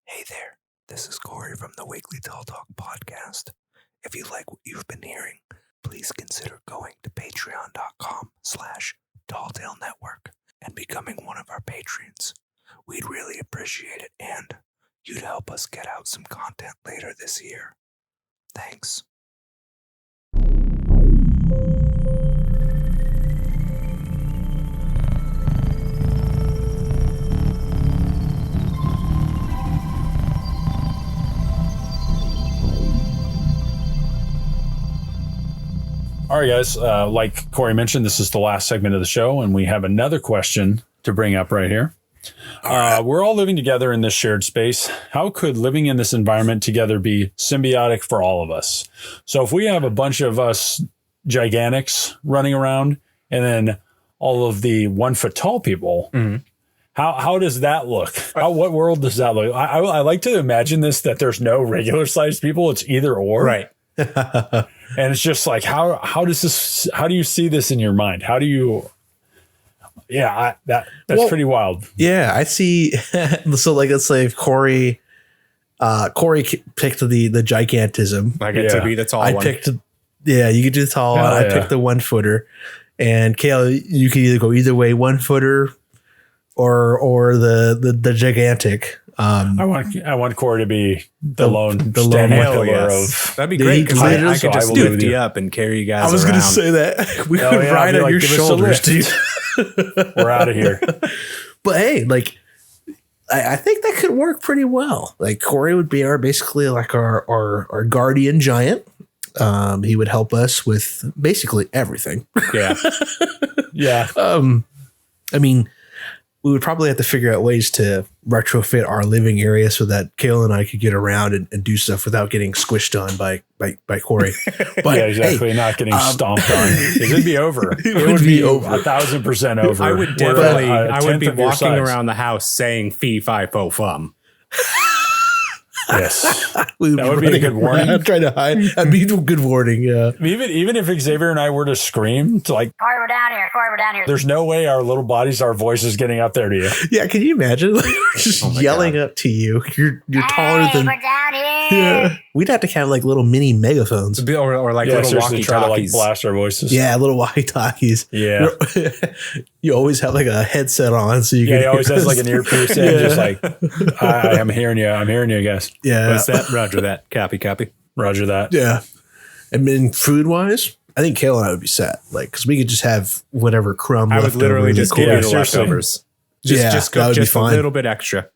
[SPEAKER 7] Hey there, this is Corey from the Weekly Tall Talk podcast. If you like what you've been hearing, please consider going to patreon.com/TallTaleNetwork and becoming one of our patrons. We'd really appreciate it, and you'd help us get out some content later this year. Thanks.
[SPEAKER 1] All right, guys. Like Corey mentioned, this is the last segment of the show, and we have another question to bring up right here. We're all living together in this shared space. How could living in this environment together be symbiotic for all of us? So if we have a bunch of us gigantics running around and then all of the 1 foot tall people, how does that look? What world does that look? I like to imagine this, that there's no regular sized people. It's either or.
[SPEAKER 2] Right.
[SPEAKER 1] And it's just like, how do you see this in your mind? How do you, that's pretty wild.
[SPEAKER 3] Yeah, I see. So like, let's say if Corey picked the gigantism.
[SPEAKER 2] I get to be the tall
[SPEAKER 3] I
[SPEAKER 2] one.
[SPEAKER 3] picked, you could do the tall one. I picked the 1 footer, and Cale, you could either go either way, 1 footer or the gigantic.
[SPEAKER 1] I want Corey to be the lone
[SPEAKER 2] Hell
[SPEAKER 1] pillar
[SPEAKER 2] yes.
[SPEAKER 1] of.
[SPEAKER 2] That'd be great because I could just lift you up and carry you guys.
[SPEAKER 3] I was
[SPEAKER 2] going to
[SPEAKER 3] say that we would ride on your
[SPEAKER 1] give us a
[SPEAKER 3] shoulders, dude.
[SPEAKER 1] We're out of here.
[SPEAKER 3] But hey, like I think that could work pretty well. Like Corey would be basically like our guardian giant. He would help us with basically everything.
[SPEAKER 2] Yeah.
[SPEAKER 1] Yeah.
[SPEAKER 3] I mean, we would probably have to figure out ways to retrofit our living area so that Cale and I could get around and do stuff without getting squished on by Corey. But
[SPEAKER 1] yeah, exactly. Not getting stomped on. It'd be over. It would be over. 1,000% over.
[SPEAKER 2] I would definitely. I would be walking around the house saying "fee fi fo fum."
[SPEAKER 1] Yes, that would be a good warning.
[SPEAKER 3] I'm trying to hide. That'd be a good warning. Yeah.
[SPEAKER 1] Even if Xavier and I were to scream to like,
[SPEAKER 8] Corey, we're down here.
[SPEAKER 1] there's no way our little bodies, our voices getting up there to you.
[SPEAKER 3] Yeah, can you imagine? Like, just yelling up to you. You're taller than.
[SPEAKER 8] We're down here.
[SPEAKER 3] Yeah. We'd have to have like little mini megaphones.
[SPEAKER 2] Or like little
[SPEAKER 1] seriously, try to like
[SPEAKER 2] walkie-talkies.
[SPEAKER 1] blast our voices.
[SPEAKER 3] Yeah, little walkie-talkies.
[SPEAKER 1] Yeah.
[SPEAKER 3] You always have like a headset on, so you can.
[SPEAKER 1] He always has like an earpiece in, just like, I'm hearing you. I'm hearing you, guys.
[SPEAKER 3] Yeah.
[SPEAKER 2] What's that? Roger that. Copy.
[SPEAKER 1] Roger that.
[SPEAKER 3] Yeah. And then food-wise, I think Cale and I would be set. Like, because we could just have whatever crumb.
[SPEAKER 2] I would literally just give you the
[SPEAKER 1] seriously.
[SPEAKER 2] leftovers.
[SPEAKER 3] Yeah,
[SPEAKER 2] Just
[SPEAKER 3] that
[SPEAKER 2] cook
[SPEAKER 3] would be
[SPEAKER 2] just a
[SPEAKER 3] fine.
[SPEAKER 2] little bit extra.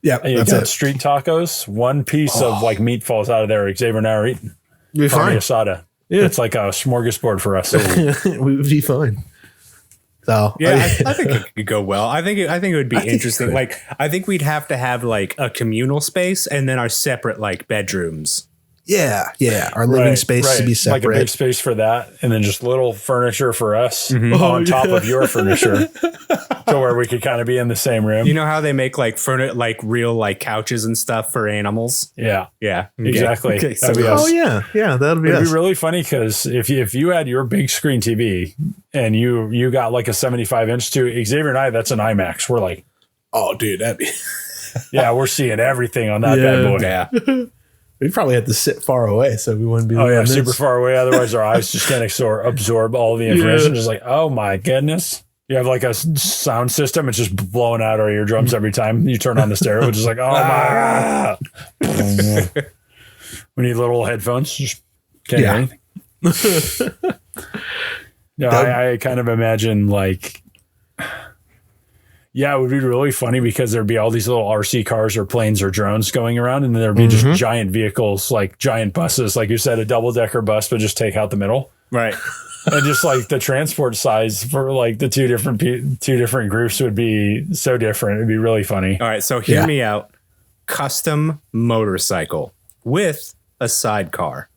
[SPEAKER 3] Yeah,
[SPEAKER 1] You
[SPEAKER 3] that's
[SPEAKER 1] got
[SPEAKER 3] it.
[SPEAKER 1] street tacos. One piece of like meat falls out of there. Xavier and I are eating.
[SPEAKER 3] We'd be
[SPEAKER 1] Carne
[SPEAKER 3] fine.
[SPEAKER 1] asada.
[SPEAKER 3] Yeah.
[SPEAKER 1] It's like a smorgasbord for us.
[SPEAKER 3] We would be fine. So
[SPEAKER 2] Yeah, I think it could go well. I think it would be interesting. Like, I think we'd have to have like a communal space and then our separate like bedrooms.
[SPEAKER 3] yeah. Our living space to be separate.
[SPEAKER 1] Like a big space for that, and then just little furniture for us on top of your furniture, to where we could kind of be in the same room.
[SPEAKER 2] You know how they make like real like couches and stuff for animals?
[SPEAKER 1] Yeah,
[SPEAKER 2] Yeah, okay.
[SPEAKER 1] exactly.
[SPEAKER 2] Okay, so
[SPEAKER 1] That'd be us.
[SPEAKER 3] Oh yeah, that'll be
[SPEAKER 1] It'd
[SPEAKER 3] us.
[SPEAKER 1] be really funny because if you had your big screen TV and you got like a 75-inch to Xavier and I, that's an IMAX. We're like,
[SPEAKER 3] Oh, dude, that'd be.
[SPEAKER 1] yeah, we're seeing everything on that
[SPEAKER 3] Yeah.
[SPEAKER 1] bad boy.
[SPEAKER 2] Yeah.
[SPEAKER 3] We'd probably have to sit far away so we wouldn't be.
[SPEAKER 1] Oh yeah,
[SPEAKER 3] on this.
[SPEAKER 1] super far away. Otherwise, our eyes just can't absorb all the information. Just like, oh my goodness. You have like a sound system. It's just blowing out our eardrums every time you turn on the stereo. It's just like, oh my god. We need little headphones. Just can't hear anything. No, I kind of imagine like, yeah, it would be really funny because there'd be all these little RC cars or planes or drones going around, and then there'd be just giant vehicles, like giant buses, like you said, a double-decker bus, but just take out the middle.
[SPEAKER 2] Right.
[SPEAKER 1] And just like the transport size for like the two different groups would be so different. It'd be really funny.
[SPEAKER 2] All right. So hear me out. Custom motorcycle with a sidecar.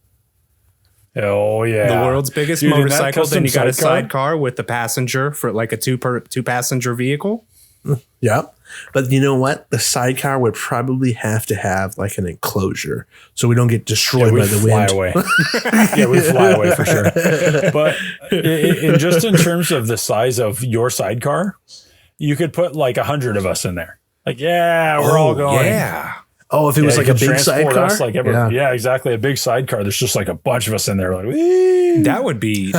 [SPEAKER 1] Oh yeah,
[SPEAKER 2] The world's biggest
[SPEAKER 1] Dude, and that
[SPEAKER 2] motorcycle. Then
[SPEAKER 1] custom
[SPEAKER 2] you got a
[SPEAKER 1] sidecar?
[SPEAKER 2] sidecar with the passenger for like a two passenger vehicle.
[SPEAKER 3] Yeah. But you know what? The sidecar would probably have to have like an enclosure so we don't get destroyed by
[SPEAKER 1] we'd
[SPEAKER 3] the
[SPEAKER 1] fly
[SPEAKER 3] wind.
[SPEAKER 1] away. Yeah, we'd fly away for sure. But just in terms of the size of your sidecar, you could put like 100 of us in there. Like, yeah, we're all going.
[SPEAKER 2] Yeah.
[SPEAKER 3] Oh, if it was like a big
[SPEAKER 1] transport
[SPEAKER 3] sidecar?
[SPEAKER 1] us, like exactly. A big sidecar. There's just like a bunch of us in there. Like, whee!
[SPEAKER 2] That would be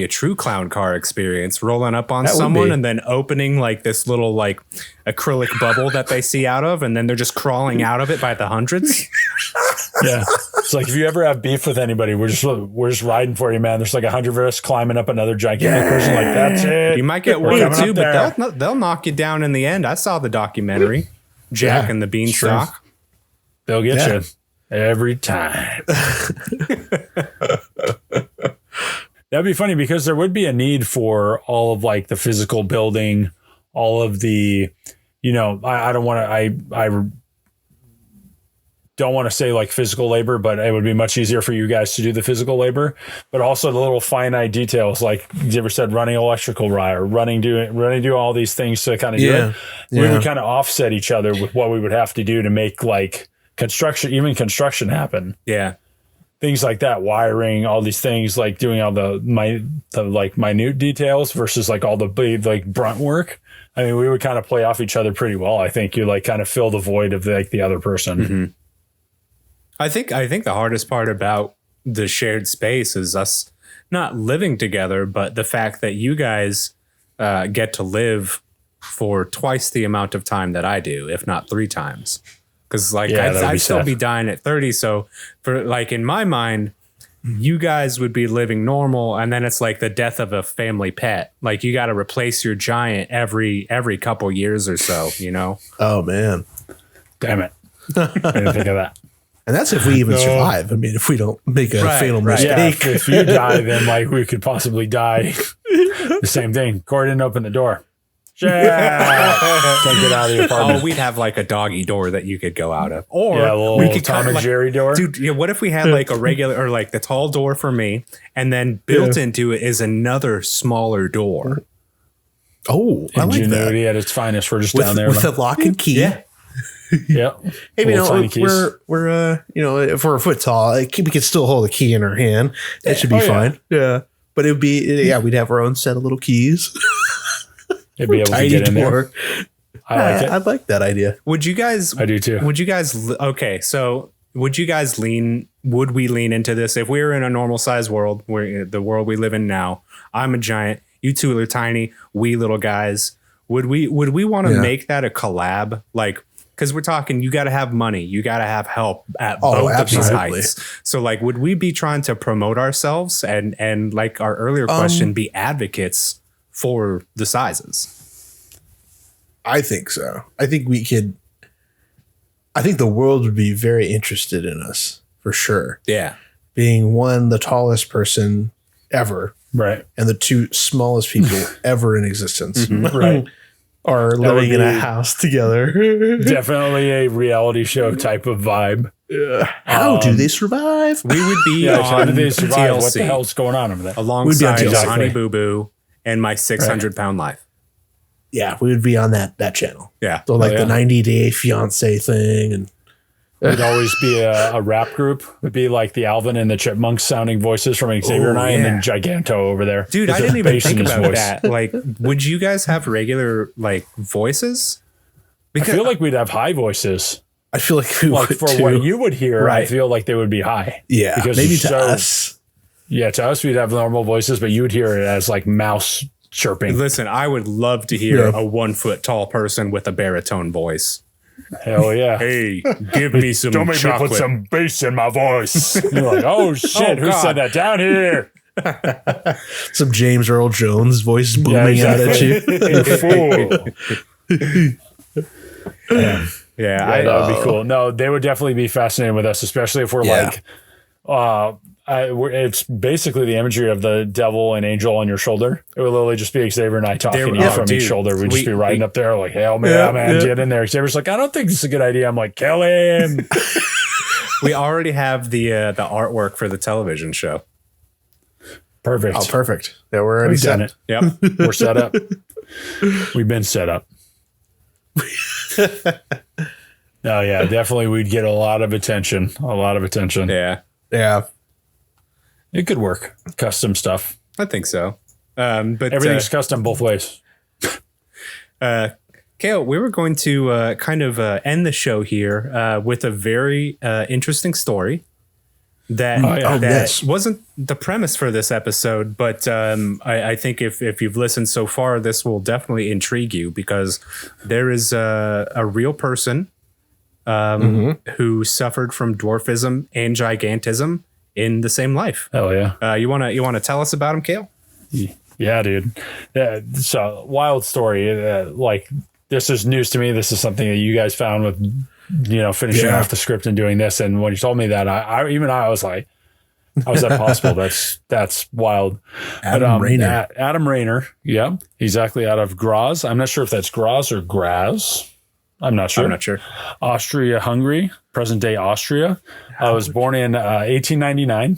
[SPEAKER 2] a true clown car experience, rolling up on someone and then opening like this little like acrylic bubble that they see out of, and then they're just crawling out of it by the hundreds.
[SPEAKER 1] Yeah. It's like if you ever have beef with anybody, we're just riding for you, man. There's like 100 of us climbing up another gigantic person. Like, that's it.
[SPEAKER 2] You might get one or two, but they'll knock you down in the end. I saw the documentary, Jack and the Beanstalk.
[SPEAKER 1] They'll get you every time. That'd be funny because there would be a need for all of like the physical building, all of the, I don't want to, I don't want to say like physical labor, but it would be much easier for you guys to do the physical labor, but also the little finite details, like you ever said, running electrical wire, do all these things to kind of do it. We would kind of offset each other with what we would have to do to make like construction happen. Yeah. Things like that, wiring, all these things, like doing all the minute details versus like all the big like brunt work. I mean, we would kind of play off each other pretty well. I think you like kind of fill the void of like the other person.
[SPEAKER 2] Mm-hmm. I think the hardest part about the shared space is us not living together, but the fact that you guys get to live for twice the amount of time that I do, if not 3 times. Because like I'd still be dying at 30. So for like in my mind, you guys would be living normal, and then it's like the death of a family pet. Like you got to replace your giant every couple years or so.
[SPEAKER 3] Oh man,
[SPEAKER 1] damn it! I didn't think of that.
[SPEAKER 3] And that's if we even survive. I mean, if we don't make a fatal mistake.
[SPEAKER 1] Yeah, if you die, then like we could possibly die. The same thing. Corey didn't open the door. Can't get out of the apartment.
[SPEAKER 2] Oh, we'd have like a doggy door that you could go out of, or
[SPEAKER 1] we could Tom and Jerry door.
[SPEAKER 2] Dude, what if we had like a regular or like the tall door for me, and then built into it is another smaller door?
[SPEAKER 3] Oh, I like that.
[SPEAKER 1] Ingenuity at its finest. We're just down there
[SPEAKER 3] with a lock and key.
[SPEAKER 1] Yeah.
[SPEAKER 3] Hey, we're if we're a foot tall, we can still hold a key in our hand. That should be fine. Yeah, but it'd be we'd have our own set of little keys.
[SPEAKER 1] You'd be able to get in there. I like it.
[SPEAKER 3] I like that idea.
[SPEAKER 2] Would you guys?
[SPEAKER 1] I do too.
[SPEAKER 2] Would you guys? Okay, so would you guys would we lean into this if we were in a normal size world, where the world we live in now? I'm a giant. You two are tiny, wee little guys. Would we want to make that a collab? Like, because we're talking, you got to have money, you got to have help at both of these heights. So, like, would we be trying to promote ourselves and like our earlier question, be advocates for the sizes?
[SPEAKER 3] I think so. I think we could. I think the world would be very interested in us for sure.
[SPEAKER 2] Yeah,
[SPEAKER 3] being the tallest person ever.
[SPEAKER 1] Right.
[SPEAKER 3] And the 2 smallest people ever in existence.
[SPEAKER 1] Mm-hmm. Right.
[SPEAKER 3] Are living in a house together.
[SPEAKER 1] Definitely a reality show type of vibe.
[SPEAKER 3] How do they survive?
[SPEAKER 2] We would be on
[SPEAKER 1] how do they survive?
[SPEAKER 2] TLC.
[SPEAKER 1] What the hell's going on over there?
[SPEAKER 2] Alongside Honey Boo Boo and My 600-Pound Life.
[SPEAKER 3] Yeah, we would be on that channel.
[SPEAKER 2] Yeah.
[SPEAKER 3] So like the 90-day fiance thing, and
[SPEAKER 1] it'd always be a rap group. It'd be like the Alvin and the Chipmunks sounding voices from Xavier and I, and then Giganto over there.
[SPEAKER 2] Dude, I didn't even think about that. Like, would you guys have regular like voices?
[SPEAKER 1] Because I feel like we'd have high voices.
[SPEAKER 3] I feel like we would
[SPEAKER 1] for
[SPEAKER 3] too.
[SPEAKER 1] what you would hear, I feel like they would be high.
[SPEAKER 3] Yeah,
[SPEAKER 1] because
[SPEAKER 3] maybe to us.
[SPEAKER 1] Yeah, to us we'd have normal voices, but you would hear it as like mouse chirping.
[SPEAKER 2] Listen, I would love to hear a 1 foot tall person with a baritone voice.
[SPEAKER 1] Hell yeah.
[SPEAKER 2] Hey, give me some
[SPEAKER 1] Don't make
[SPEAKER 2] chocolate.
[SPEAKER 1] me put some bass in my voice. You're like, oh shit, who said that? Down here.
[SPEAKER 3] Some James Earl Jones voice booming out at you.
[SPEAKER 2] Yeah,
[SPEAKER 1] that would be cool. No, they would definitely be fascinated with us, especially if we're like, it's basically the imagery of the devil and angel on your shoulder. It would literally just be Xavier and I talking from each shoulder. We'd just be riding up there like, hell man, get in there. Xavier's like, I don't think this is a good idea. I'm like, kill him.
[SPEAKER 2] We already have the artwork for the television show.
[SPEAKER 1] Perfect.
[SPEAKER 3] Oh, perfect. Yeah, we're already
[SPEAKER 1] done it.
[SPEAKER 2] Yep.
[SPEAKER 1] We're set up. We've been set up. Oh yeah, definitely we'd get a lot of attention.
[SPEAKER 2] Yeah.
[SPEAKER 3] Yeah.
[SPEAKER 1] It could work. Custom stuff.
[SPEAKER 2] I think so. But
[SPEAKER 1] everything's custom both ways.
[SPEAKER 2] Cale, Cale, we were going to kind of end the show here with a very interesting story that wasn't the premise for this episode, but I think if you've listened so far, this will definitely intrigue you, because there is a real person who suffered from dwarfism and gigantism in the same life.
[SPEAKER 1] Hell yeah.
[SPEAKER 2] You want to tell us about him, Cale?
[SPEAKER 1] Yeah, dude. It's a wild story. Like, this is news to me. This is something that you guys found with, finishing off the script and doing this. And when you told me that, I was like, how is that possible? That's wild.
[SPEAKER 3] Adam Rayner.
[SPEAKER 1] Adam Rayner. Yeah, exactly. Out of Graz. I'm not sure if that's Graz or Graz. I'm not sure. Austria-Hungary, present day Austria. Was born in 1899,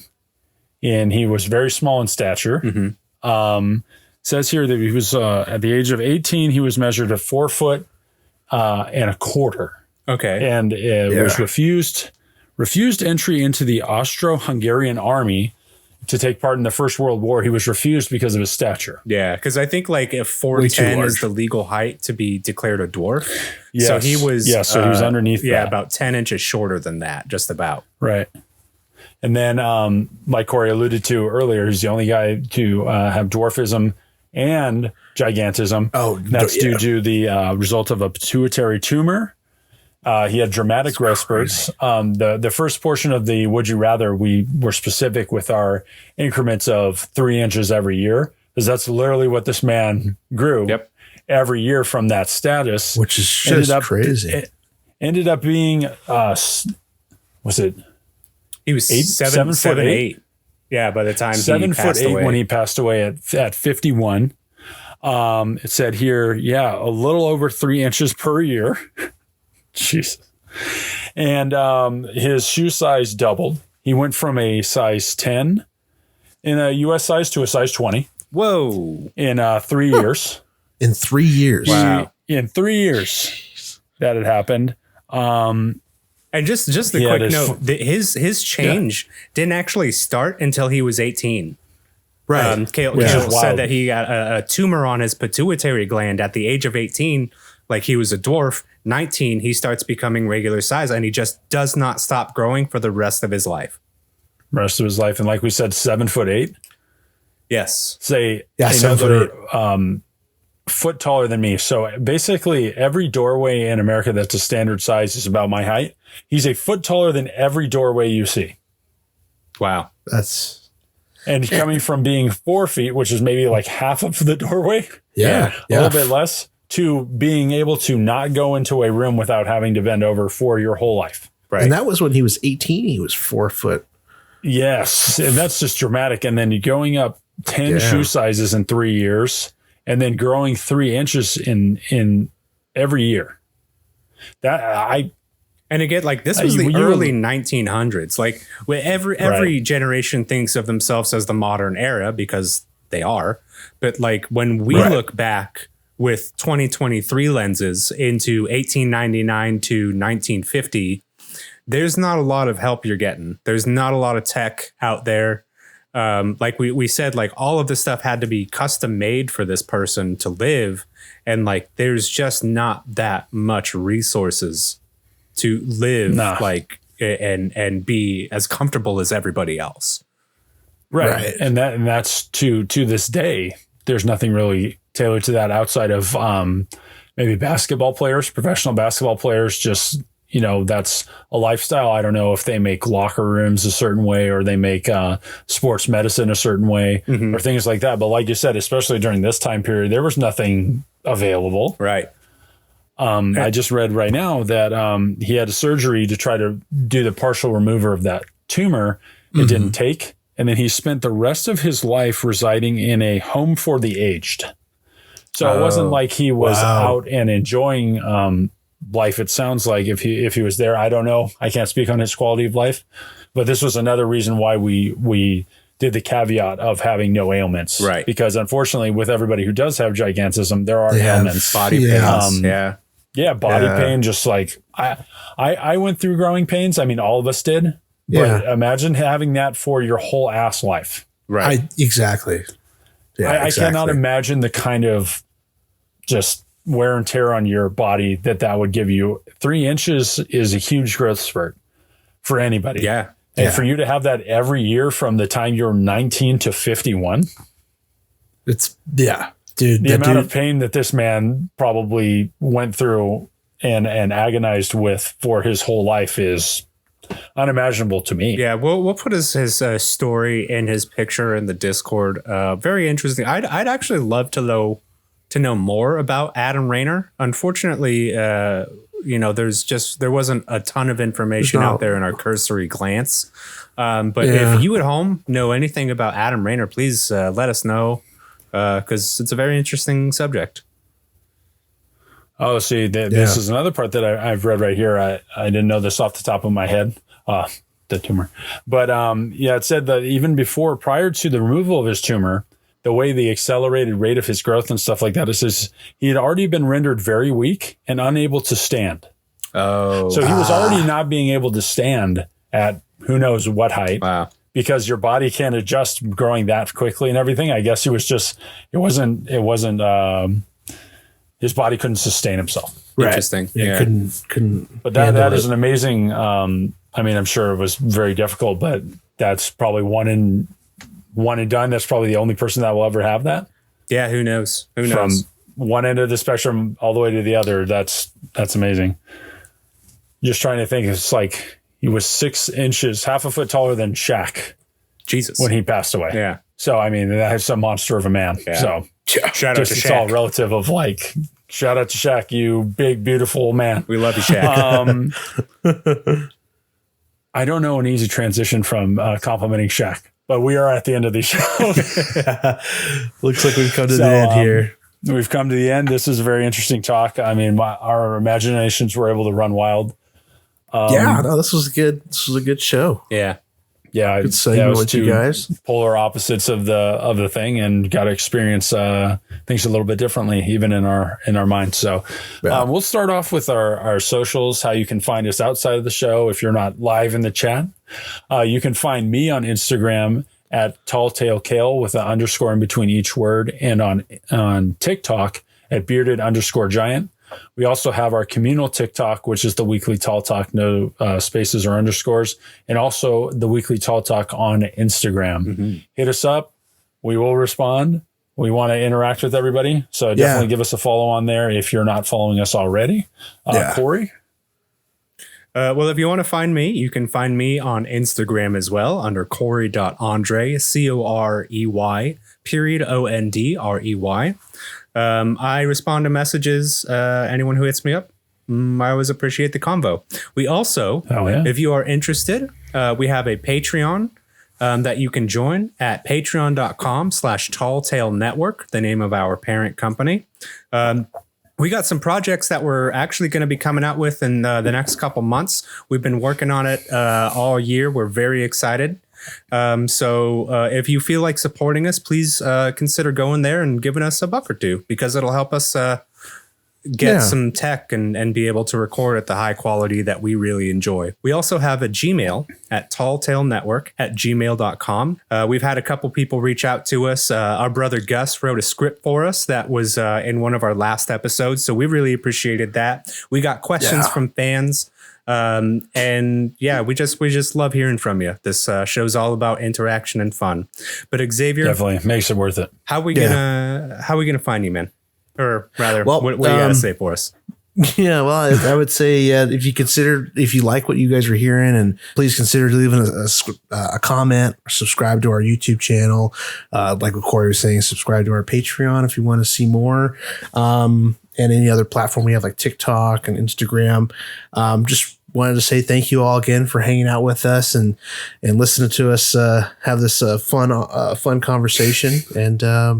[SPEAKER 1] and he was very small in stature. Says here that he was at the age of 18, he was measured at 4 foot and a quarter.
[SPEAKER 2] Okay,
[SPEAKER 1] and was refused entry into the Austro-Hungarian army to take part in the First World War. He was refused because of his stature.
[SPEAKER 2] Yeah, because I think like if 4'10" is the legal height to be declared a dwarf.
[SPEAKER 1] Yes.
[SPEAKER 2] So he was
[SPEAKER 1] so he was underneath that.
[SPEAKER 2] About 10 inches shorter than that, just about.
[SPEAKER 1] Right. And then like Corey alluded to earlier, he's the only guy to have dwarfism and gigantism. That's due to the result of a pituitary tumor. He had dramatic growth spurts. The first portion of the Would You Rather, we were specific with our increments of 3 inches every year, because that's literally what this man grew every year from that status.
[SPEAKER 3] Which is just crazy.
[SPEAKER 1] It ended up being, was it?
[SPEAKER 2] He was 7 foot 8. Yeah, by the time
[SPEAKER 1] 7
[SPEAKER 2] he passed
[SPEAKER 1] foot 8
[SPEAKER 2] away.
[SPEAKER 1] when he passed away at 51. It said here, a little over 3 inches per year. Jesus. And his shoe size doubled. He went from a size 10 in a U.S. size to a size 20.
[SPEAKER 2] Whoa.
[SPEAKER 1] In 3 years.
[SPEAKER 3] In 3 years.
[SPEAKER 2] Wow.
[SPEAKER 1] In 3 years that had happened.
[SPEAKER 2] And just a quick note, his change didn't actually start until he was 18.
[SPEAKER 3] Right.
[SPEAKER 2] Cale said that he got a tumor on his pituitary gland at the age of 18. Like, he was a dwarf. 19, he starts becoming regular size, and he just does not stop growing for the rest of his life.
[SPEAKER 1] And like we said, 7 foot 8.
[SPEAKER 2] Yes.
[SPEAKER 1] Say
[SPEAKER 3] 7 foot 8.
[SPEAKER 1] Foot taller than me. So basically every doorway in America that's a standard size is about my height. He's a foot taller than every doorway you see.
[SPEAKER 2] Wow.
[SPEAKER 1] And coming from being 4 feet, which is maybe like half of the doorway.
[SPEAKER 3] Yeah.
[SPEAKER 1] A little bit less, to being able to not go into a room without having to bend over for your whole life.
[SPEAKER 2] Right.
[SPEAKER 3] And that was when he was 18. He was 4 foot.
[SPEAKER 1] Yes. And that's just dramatic. And then you're going up 10 shoe sizes in 3 years, and then growing 3 inches in every year.
[SPEAKER 2] And again, like, this was the early 1900s. Like, every generation thinks of themselves as the modern era, because they are. But like, when we look back with 2023 lenses into 1899 to 1950, there's not a lot of help you're getting. There's not a lot of tech out there. Like we said, like, all of this stuff had to be custom made for this person to live. And like, there's just not that much resources to live like and be as comfortable as everybody else.
[SPEAKER 1] Right. And that's to this day, there's nothing really tailored to that outside of maybe basketball players, professional basketball players. Just, that's a lifestyle. I don't know if they make locker rooms a certain way, or they make sports medicine a certain way, or things like that. But like you said, especially during this time period, there was nothing available.
[SPEAKER 2] Right.
[SPEAKER 1] I just read right now that he had a surgery to try to do the partial remover of that tumor. It didn't take. And then he spent the rest of his life residing in a home for the aged. So it wasn't like he was out and enjoying life. It sounds like if he was there, I don't know. I can't speak on his quality of life, but this was another reason why we did the caveat of having no ailments.
[SPEAKER 2] Right.
[SPEAKER 1] Because unfortunately, with everybody who does have gigantism, there are ailments.
[SPEAKER 2] Body pains.
[SPEAKER 1] Body pain. Just like I went through growing pains. I mean, all of us did. But imagine having that for your whole ass life.
[SPEAKER 2] Right.
[SPEAKER 3] Exactly. Yeah,
[SPEAKER 1] I cannot imagine the kind of just wear and tear on your body that would give you. 3 inches is a huge growth spurt for anybody.
[SPEAKER 2] Yeah.
[SPEAKER 1] And for you to have that every year from the time you're 19 to 51,
[SPEAKER 3] It's dude.
[SPEAKER 1] the amount of pain that this man probably went through and agonized with for his whole life is unimaginable to me.
[SPEAKER 2] Yeah, we'll put his story and his picture in the Discord. Very interesting. I'd actually love to know more about Adam Rayner. Unfortunately, there wasn't a ton of information out there in our cursory glance. But if you at home know anything about Adam Rayner, please let us know, because it's a very interesting subject.
[SPEAKER 1] Oh, see, this is another part that I've read right here. I didn't know this off the top of my head, the tumor. But it said that even prior to the removal of his tumor, the way the accelerated rate of his growth and stuff like that, it says he had already been rendered very weak and unable to stand. Oh, so he was already not being able to stand at who knows what height.
[SPEAKER 2] Wow.
[SPEAKER 1] Because your body can't adjust growing that quickly and everything. I guess it wasn't his body couldn't sustain himself.
[SPEAKER 2] Right. Interesting.
[SPEAKER 3] Yeah. Couldn't.
[SPEAKER 1] But that is an amazing, I'm sure it was very difficult, but that's probably one and done. That's probably the only person that will ever have that.
[SPEAKER 2] Yeah. Who knows?
[SPEAKER 1] From one end of the spectrum all the way to the other. That's amazing. Just trying to think. It's like he was 6 inches, half a foot taller than Shaq.
[SPEAKER 2] Jesus.
[SPEAKER 1] When he passed away.
[SPEAKER 2] Yeah.
[SPEAKER 1] So, that's a monster of a man. Yeah. So
[SPEAKER 2] shout out to Shaq.
[SPEAKER 1] It's all relative of shout out to Shaq, you big, beautiful man.
[SPEAKER 2] We love you, Shaq.
[SPEAKER 1] I don't know an easy transition from complimenting Shaq, but we are at the end of the show.
[SPEAKER 3] Looks like we've come to the end here.
[SPEAKER 1] We've come to the end. This is a very interesting talk. Our imaginations were able to run wild.
[SPEAKER 3] This was good. This was a good show.
[SPEAKER 2] Yeah.
[SPEAKER 3] Yeah, good segment with you guys.
[SPEAKER 1] Polar opposites of the thing, and got to experience things a little bit differently, even in our minds. So we'll start off with our socials. How you can find us outside of the show if you're not live in the chat. You can find me on Instagram at TallTaleCale with an underscore in between each word, and on TikTok at bearded_giant. We also have our communal TikTok, which is the Weekly Tall Talk, no spaces or underscores, and also the Weekly Tall Talk on Instagram. Mm-hmm. Hit us up. We will respond. We want to interact with everybody. So definitely give us a follow on there if you're not following us already. Corey?
[SPEAKER 2] Well, if you want to find me, you can find me on Instagram as well under Corey.Andre, COREY, _ONDREY. I respond to messages. Anyone who hits me up, I always appreciate the convo. We also, if you are interested, we have a Patreon that you can join at patreon.com/TallTaleNetwork, the name of our parent company. We got some projects that we're actually going to be coming out with in the next couple months. We've been working on it all year. We're very excited. So if you feel like supporting us, please consider going there and giving us $1 or $2, because it'll help us get some tech and be able to record at the high quality that we really enjoy. We also have a Gmail at talltalenetwork@gmail.com. We've had a couple people reach out to us. Our brother Gus wrote a script for us that was in one of our last episodes, so we really appreciated that. We got questions from fans. We just love hearing from you. This show's all about interaction and fun. But Xavier,
[SPEAKER 1] definitely makes it worth it.
[SPEAKER 2] How we gonna find you, man? Or rather, what do you gotta say for us?
[SPEAKER 3] Yeah, well, I would say if you like what you guys are hearing, and please consider leaving a comment or subscribe to our YouTube channel. Like what Corey was saying, subscribe to our Patreon if you want to see more. And any other platform we have, like TikTok and Instagram. Just wanted to say thank you all again for hanging out with us and listening to us have this fun conversation. And I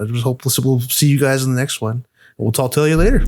[SPEAKER 3] just hope we'll see you guys in the next one. We'll tell you later.